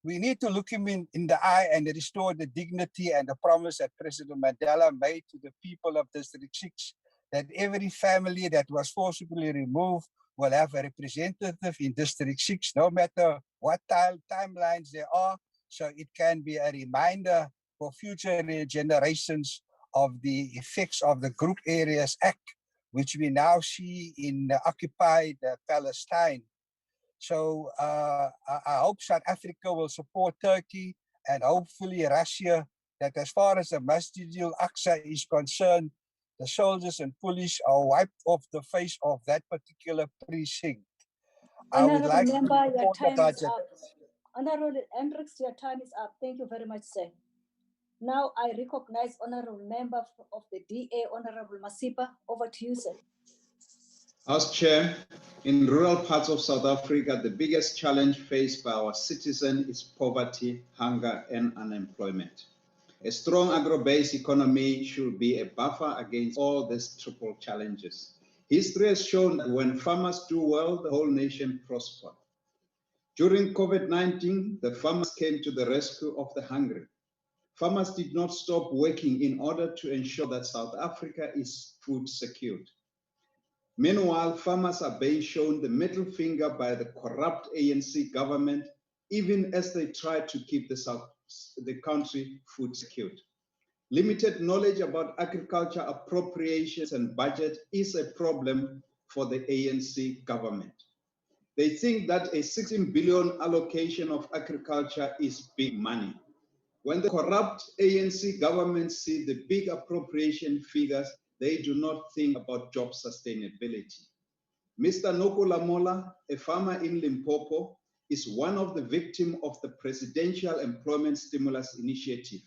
We need to look him in the eye and restore the dignity and the promise that President Mandela made to the people of District 6, that every family that was forcibly removed will have a representative in District 6, no matter what timelines there are, so it can be a reminder for future generations of the effects of the Group Areas Act, which we now see in occupied Palestine. So I hope South Africa will support Turkey and hopefully Russia, that as far as the Masjid al-Aqsa is concerned, the soldiers and police are wiped off the face of that particular precinct. I would like to support the budget. Honorable Hendricks, your time is up. Thank you very much, sir. Now I recognize Honorable Member of the DA, Honorable Masipa. Over to you, sir. House Chair, in rural parts of South Africa, the biggest challenge faced by our citizens is poverty, hunger, and unemployment. A strong agro-based economy should be a buffer against all these triple challenges. History has shown that when farmers do well, the whole nation prospers. During COVID-19, the farmers came to the rescue of the hungry. Farmers did not stop working in order to ensure that South Africa is food secured. Meanwhile, farmers are being shown the middle finger by the corrupt ANC government, even as they try to keep the country food secured. Limited knowledge about agriculture appropriations and budget is a problem for the ANC government. They think that a 16 billion allocation of agriculture is big money. When the corrupt ANC government see the big appropriation figures, they do not think about job sustainability. Mr. Noko Lamola, a farmer in Limpopo, is one of the victims of the Presidential Employment Stimulus Initiative.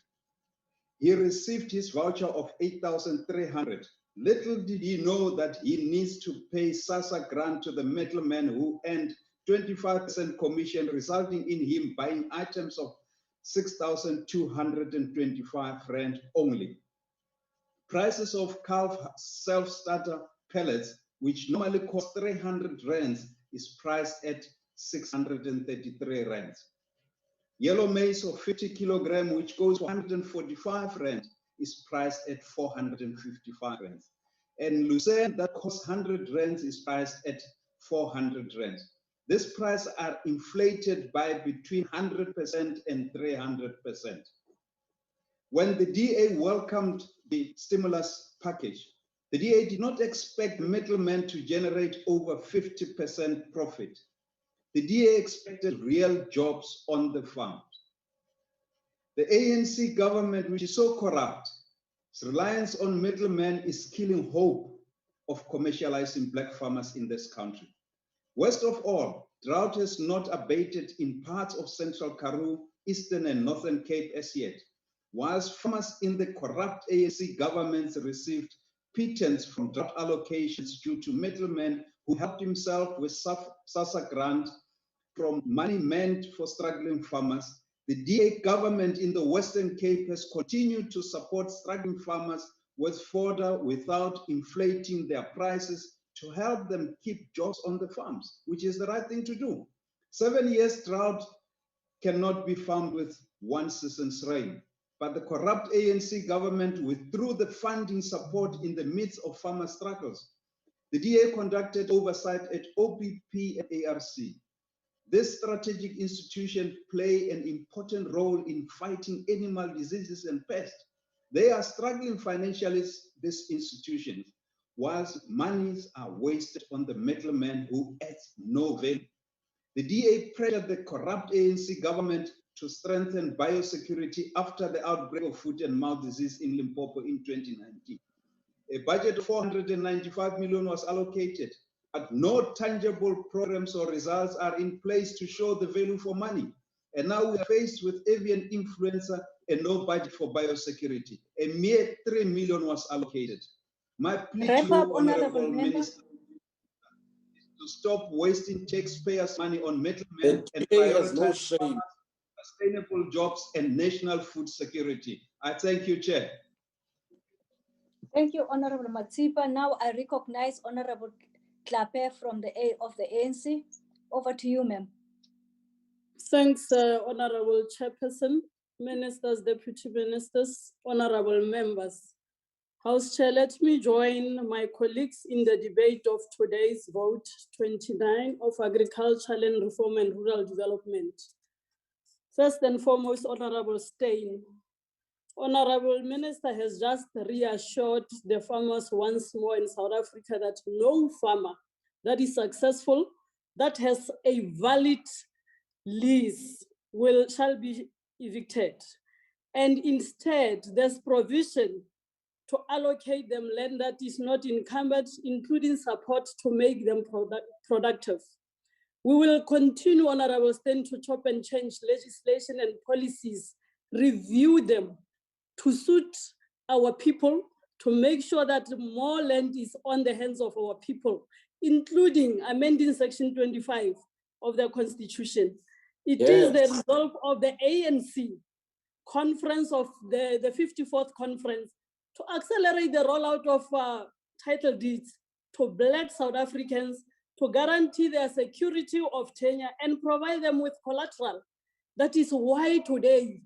He received his voucher of 8,300. Little did he know that he needs to pay SASSA grant to the middleman who earned 25% commission, resulting in him buying items of 6,225 rand only. Prices of calf self-starter pellets, which normally cost 300 rands, is priced at 633 rands. Yellow maize of 50 kilograms, which goes for 145 rand, is priced at 455 rands. And Lucerne, that costs 100 rands, is priced at 400 rands. These prices are inflated by between 100% and 300%. When the DA welcomed the stimulus package, the DA did not expect middlemen to generate over 50% profit. The DA expected real jobs on the farms. The ANC government, which is so corrupt, its reliance on middlemen is killing hope of commercializing black farmers in this country. Worst of all, drought has not abated in parts of Central Karoo, Eastern and Northern Cape as yet, whilst farmers in the corrupt ANC governments received pittance from drought allocations due to middlemen who helped himself with SASSA grant from money meant for struggling farmers. The DA government in the Western Cape has continued to support struggling farmers with fodder without inflating their prices to help them keep jobs on the farms, which is the right thing to do. 7 years drought cannot be found with one season's rain. But the corrupt ANC government withdrew the funding support in the midst of farmer struggles. The DA conducted oversight at OPP and ARC. This strategic institution play an important role in fighting animal diseases and pests. They are struggling financially, these institutions, whilst monies are wasted on the middlemen who add no value. The DA pressured the corrupt ANC government to strengthen biosecurity after the outbreak of foot and mouth disease in Limpopo in 2019. A budget of 495 million was allocated, but no tangible programs or results are in place to show the value for money. And now we are faced with avian influenza and no budget for biosecurity. A mere 3 million was allocated. My plea to you, Honorable Minister, to stop wasting taxpayers' money on middlemen and prioritize sustainable jobs and national food security. I thank you, Chair. Thank you, Honorable Matsipa. Now I recognize Honorable Klape from the ANC. Over to you, ma'am. Thanks, Honorable Chairperson, Ministers, Deputy Ministers, Honorable Members. House Chair, let me join my colleagues in the debate of today's vote 29 of Agriculture, Land Reform and Rural Development. First and foremost, Honorable Steyn. Honorable Minister has just reassured the farmers once more in South Africa that no farmer that is successful, that has a valid lease shall be evicted. And instead, there's provision to allocate them land that is not encumbered, including support to make them productive. We will continue, Honorable Steyn, to chop and change legislation and policies, review them to suit our people, to make sure that more land is on the hands of our people, including amending Section 25 of the Constitution. It is the resolve of the ANC conference of the 54th conference to accelerate the rollout of title deeds to Black South Africans, to guarantee their security of tenure and provide them with collateral. That is why today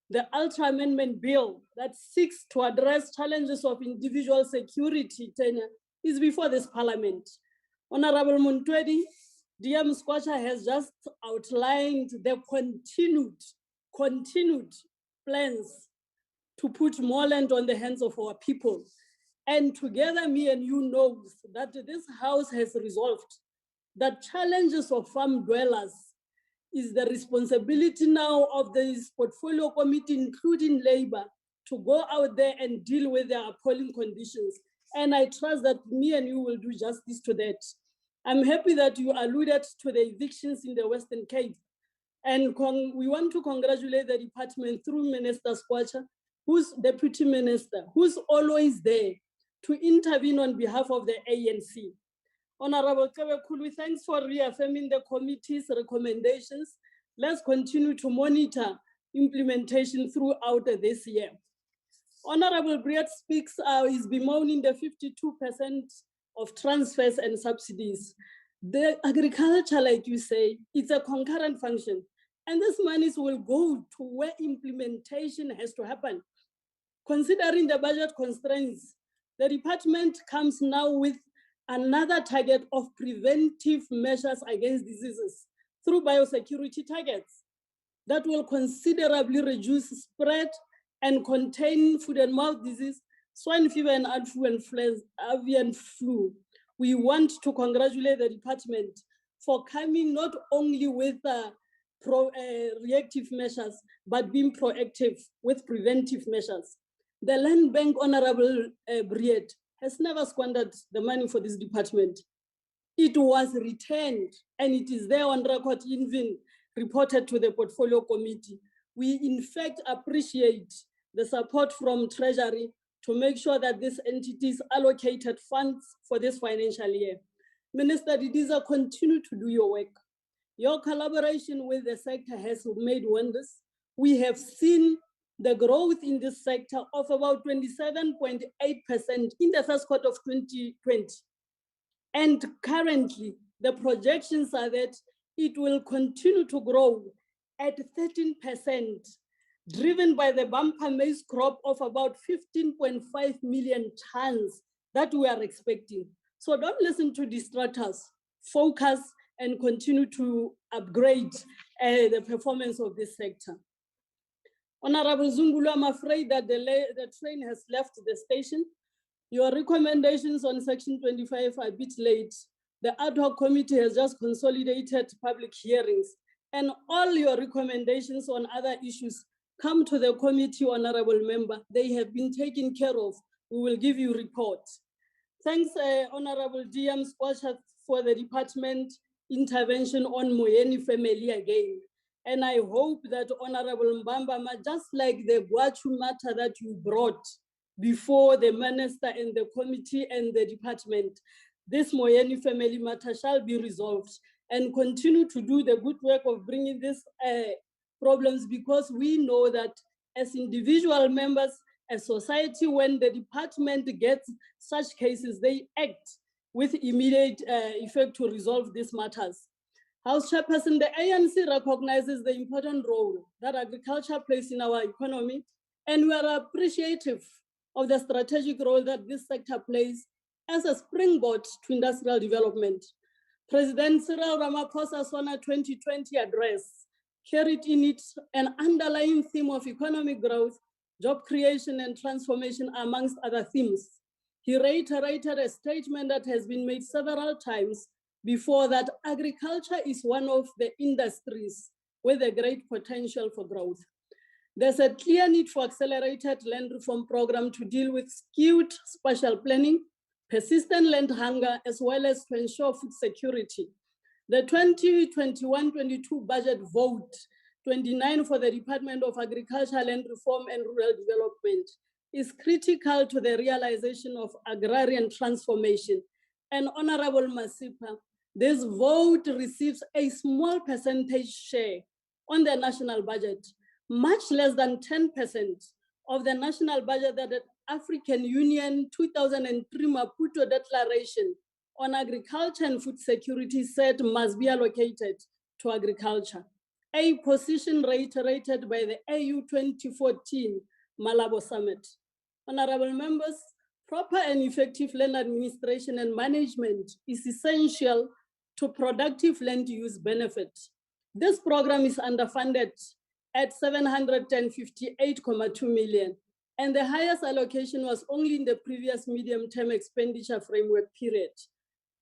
the Ultra Amendment Bill that seeks to address challenges of individual security tenure is before this Parliament. Honorable Muntwedi, DM Squacha has just outlined the continued plans to put more land on the hands of our people. And together, me and you know that this House has resolved that challenges of farm dwellers is the responsibility now of this portfolio committee, including labor, to go out there and deal with their appalling conditions. And I trust that me and you will do justice to that. I'm happy that you alluded to the evictions in the Western Cape. And we want to congratulate the department through Minister Squacha, who's Deputy Minister, who's always there to intervene on behalf of the ANC. Honorable Kebekulu, thanks for reaffirming the committee's recommendations. Let's continue to monitor implementation throughout this year. Honorable Briat speaks, is bemoaning the 52% of transfers and subsidies. The agriculture, like you say, it's a concurrent function. And these monies will go to where implementation has to happen. Considering the budget constraints, the department comes now with another target of preventive measures against diseases through biosecurity targets that will considerably reduce spread and contain foot and mouth disease, swine fever, and avian flu. We want to congratulate the department for coming not only with reactive measures, but being proactive with preventive measures. The Land Bank, Honorable Briet, has never squandered the money for this department. It was returned, and it is there on record, even reported to the Portfolio Committee. We, in fact, appreciate the support from Treasury to make sure that these entities allocated funds for this financial year. Minister Didiza, continue to do your work. Your collaboration with the sector has made wonders. We have seen the growth in this sector of about 27.8% in the first quarter of 2020. And currently, the projections are that it will continue to grow at 13%, driven by the bumper maize crop of about 15.5 million tons that we are expecting. So don't listen to distractors, focus and continue to upgrade the performance of this sector. Honorable Zungulu, I'm afraid that the train has left the station. Your recommendations on Section 25 are a bit late. The ad hoc committee has just consolidated public hearings, and all your recommendations on other issues come to the committee, Honorable Member. They have been taken care of. We will give you reports. Thanks, Honorable DM Squacha, for the department intervention on Moyeni family again. And I hope that Honorable Mbambama, just like the Guachu matter that you brought before the minister and the committee and the department, this Moyeni family matter shall be resolved and continue to do the good work of bringing these problems, because we know that as individual members, as society, when the department gets such cases, they act with immediate effect to resolve these matters. House Chairperson, the ANC recognizes the important role that agriculture plays in our economy, and we are appreciative of the strategic role that this sector plays as a springboard to industrial development. President Cyril Ramaphosa's 2020 address carried in it an underlying theme of economic growth, job creation, and transformation, amongst other themes. He reiterated a statement that has been made several times before, that agriculture is one of the industries with a great potential for growth. There's a clear need for accelerated land reform program to deal with skewed spatial planning, persistent land hunger, as well as to ensure food security. The 2021-22 budget vote 29 for the Department of Agriculture, Land Reform and Rural Development is critical to the realization of agrarian transformation. And Honorable Masipa, this vote receives a small percentage share on the national budget, much less than 10% of the national budget that the African Union 2003 Maputo Declaration on Agriculture and Food Security said must be allocated to agriculture, a position reiterated by the AU 2014 Malabo Summit. Honorable members, proper and effective land administration and management is essential to productive land use benefit. This program is underfunded at 758.2 million, and the highest allocation was only in the previous medium-term expenditure framework period.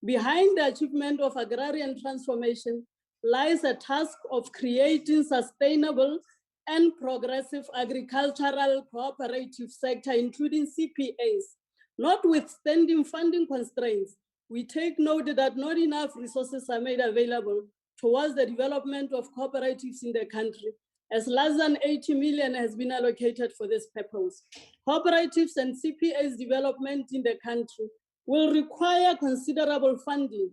Behind the achievement of agrarian transformation lies a task of creating sustainable and progressive agricultural cooperative sector, including CPAs. Notwithstanding funding constraints, we take note that not enough resources are made available towards the development of cooperatives in the country, as less than 80 million has been allocated for this purpose. Cooperatives and CPAs development in the country will require considerable funding,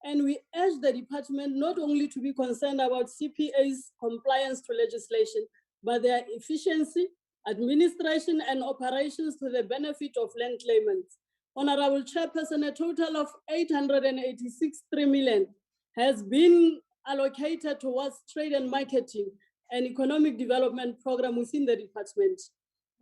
and we urge the department not only to be concerned about CPAs' compliance to legislation, but their efficiency, administration, and operations to the benefit of land claimants. Honorable Chairperson, a total of 886.3 million has been allocated towards trade and marketing and economic development program within the department.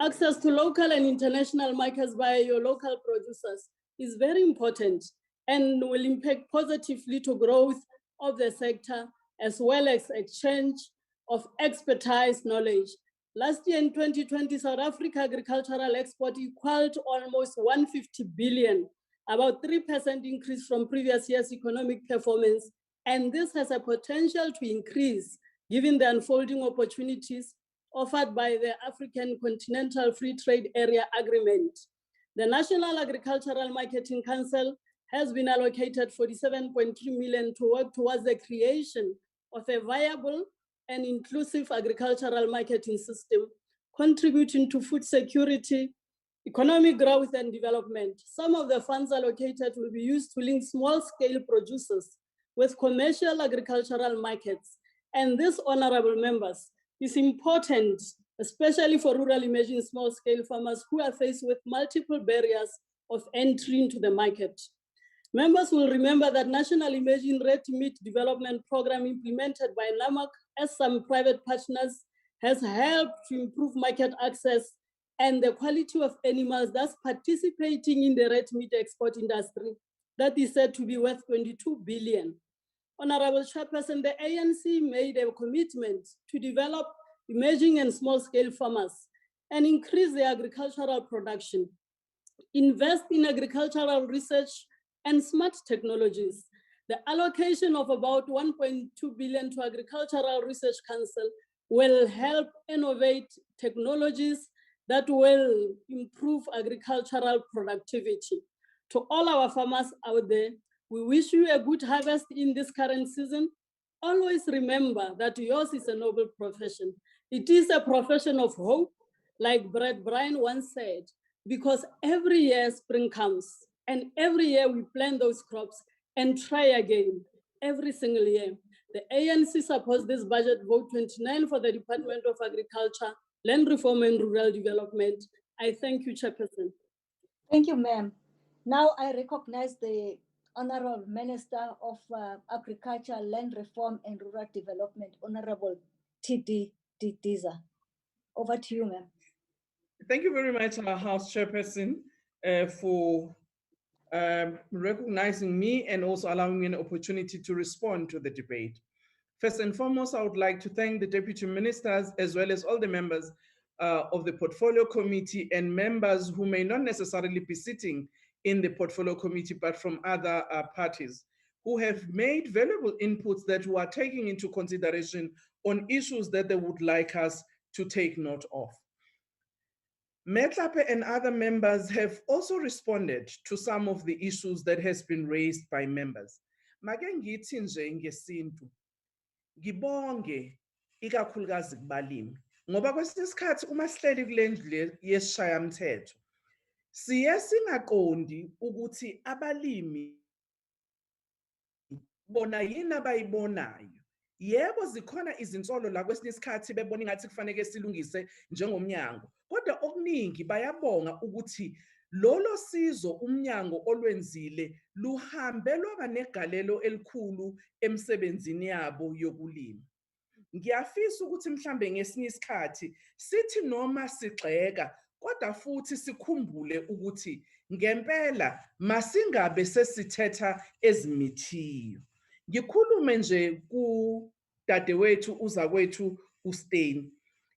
Access to local and international markets by your local producers is very important and will impact positively to growth of the sector, as well as exchange of expertise knowledge. Last year in 2020, South Africa agricultural export equaled almost 150 billion, about 3% increase from previous year's economic performance. And this has a potential to increase given the unfolding opportunities offered by the African Continental Free Trade Area Agreement. The National Agricultural Marketing Council has been allocated 47.3 million to work towards the creation of a viable and inclusive agricultural marketing system, contributing to food security, economic growth, and development. Some of the funds allocated will be used to link small-scale producers with commercial agricultural markets. And this, honorable members, is important, especially for rural emerging small-scale farmers who are faced with multiple barriers of entry into the market. Members will remember that National Emerging Red Meat Development Program implemented by NAMAC as some private partners has helped to improve market access and the quality of animals thus participating in the red meat export industry that is said to be worth 22 billion. Honorable Chairperson, the ANC made a commitment to develop emerging and small-scale farmers and increase their agricultural production, invest in agricultural research and smart technologies. The allocation of about 1.2 billion to Agricultural Research Council will help innovate technologies that will improve agricultural productivity. To all our farmers out there, we wish you a good harvest in this current season always remember that yours is a noble profession. It is a profession of hope, like Brett Bryan once said, because every year spring comes and every year we plant those crops and try again every single year. The ANC supports this budget vote 29 for the Department of Agriculture, Land Reform and Rural Development. I thank you, Chairperson. Thank you, ma'am. Now I recognize the Honorable Minister of Agriculture, Land Reform and Rural Development, Honorable T.D. Didiza. Over to you, ma'am. Thank you very much, our House Chairperson, for recognizing me and also allowing me an opportunity to respond to the debate. First and foremost, I would like to thank the Deputy Ministers as well as all the members of the Portfolio Committee and members who may not necessarily be sitting in the Portfolio Committee but from other parties who have made valuable inputs that we are taking into consideration on issues that they would like us to take note of. Metlape and other members have also responded to some of the issues that has been raised by members. Make ngithi nje ngesintu, ngibonge ikakhulukazi kubalimi ngoba kwesinye isikhathi uma sihleli kule ndlu yesishayamthetho siye singaqondi ukuthi abalimi bona yini abayibonayo. Yebo zikhona izinsolo la kwesinye isikhathi bebona ingathi kufanele silungise njengomnyango, kodwa okuningi bayabonga ukuthi lolo sizo umnyango olwenzile luhambe lwaba negalelo elikhulu emsebenzini yabo yokulima. Ngiyafisa ukuthi mhlambe ngesinye isikhathi sithi noma sigxeka kodwa futhi sikhumbule ukuthi ngempela masingabe sesithetha ezimithiyo. Ngikhulume nje ku dadewethu uzakwethu uStein.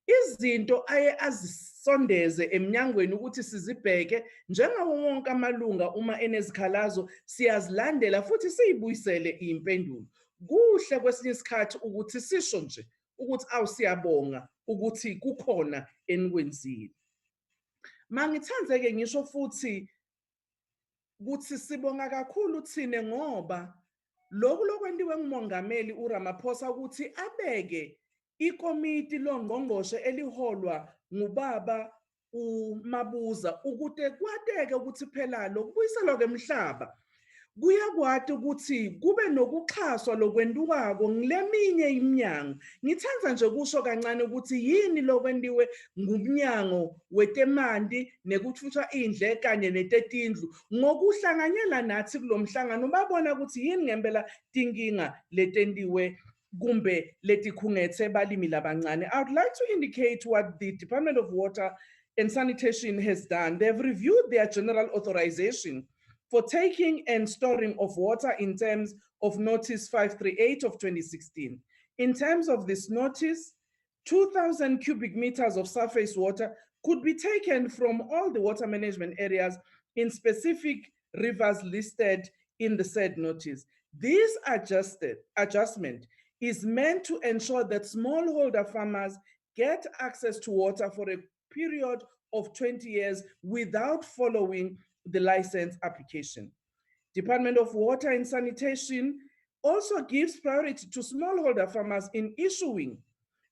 Izinto aye azisondeze emnyangweni ukuthi sizibheke njengawo wonke amalunga uma enezikhalazo siyazilandela futhi siyibuyisele impendulo. Kuhle kwesinye isikhathi ukuthi sisho nje ukuthi awusiyabonga ukuthi kukhona enikwenzile. Mangithanze-ke ngisho futhi ukuthi sibonga kakhulu thine ngoba lokhu lokwendiwe ngumongameli uRamaphosa ukuthi abeke ikomiti longqongqoshe eliholwa ngubaba uMabuza ukuze kwateke ukuthi phela lokubuyiselwa kwemihlaba kuyakwati ukuthi kube nokuxhaswa lokwendukako ngileminye iminyango. Ngithanza nje kusho kancane ukuthi yini lokwendiwe ngumnyango wetemandi nekuthuthwa indle kanye netetindlu ngokuhlanganyela nathi kulomhlangano babona ukuthi yini ngempela tinkinga letendiwe kumbe letikhungethe balimi labancane. I would like to indicate what the Department of Water and Sanitation has done. They have reviewed their general authorization for taking and storing of water in terms of Notice 538 of 2016. In terms of this notice, 2,000 cubic meters of surface water could be taken from all the water management areas in specific rivers listed in the said notice. This adjustment is meant to ensure that smallholder farmers get access to water for a period of 20 years without following the license application. Department of Water and Sanitation also gives priority to smallholder farmers in issuing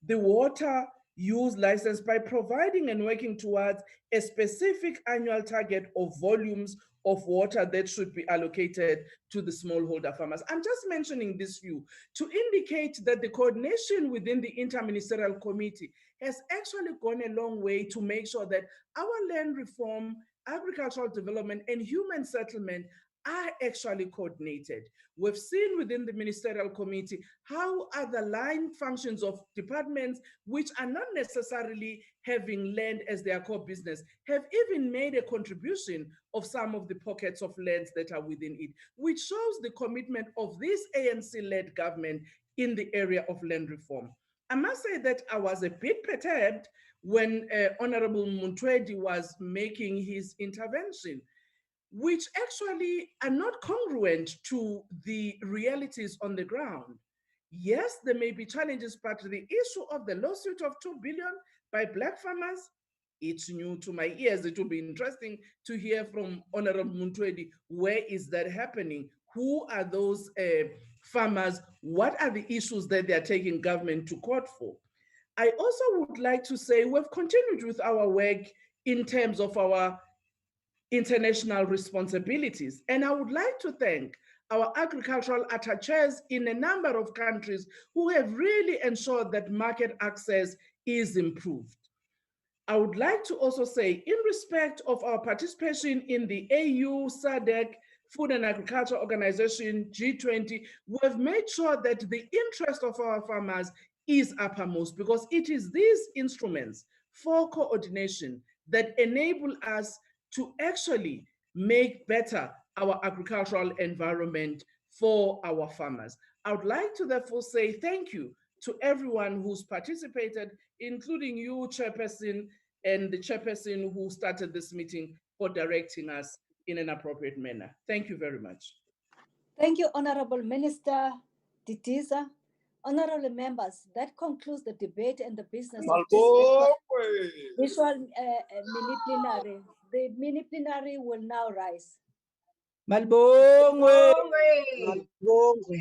the water use license by providing and working towards a specific annual target of volumes of water that should be allocated to the smallholder farmers. I'm just mentioning this view to indicate that the coordination within the Interministerial Committee has actually gone a long way to make sure that our land reform, agricultural development, and human settlement are actually coordinated. We've seen within the Ministerial Committee how other line functions of departments, which are not necessarily having land as their core business, have even made a contribution of some of the pockets of lands that are within it, which shows the commitment of this ANC-led government in the area of land reform. I must say that I was a bit perturbed when Honorable Muntwedi was making his intervention, which actually are not congruent to the realities on the ground. Yes, there may be challenges, but the issue of the lawsuit of 2 billion by Black farmers, it's new to my ears. It will be interesting to hear from Honorable Muntwedi, where is that happening? Who are those farmers what are the issues that they are taking government to court for. I also would like to say we've continued with our work in terms of our international responsibilities. And I would like to thank our agricultural attaches in a number of countries who have really ensured that market access is improved. I would like to also say, in respect of our participation in the AU, SADC, Food and Agriculture Organization, G20, we have made sure that the interest of our farmers is uppermost, because it is these instruments for coordination that enable us to actually make better our agricultural environment for our farmers. I would like to therefore say thank you to everyone who's participated, including you, Chairperson, and the Chairperson who started this meeting, for directing us in an appropriate manner. Thank you very much. Thank you, Honorable Minister Titiza. Honorable members, that concludes the debate and the business of this visual mini plenary. The mini plenary will now rise. Malbongwe. Malbongwe.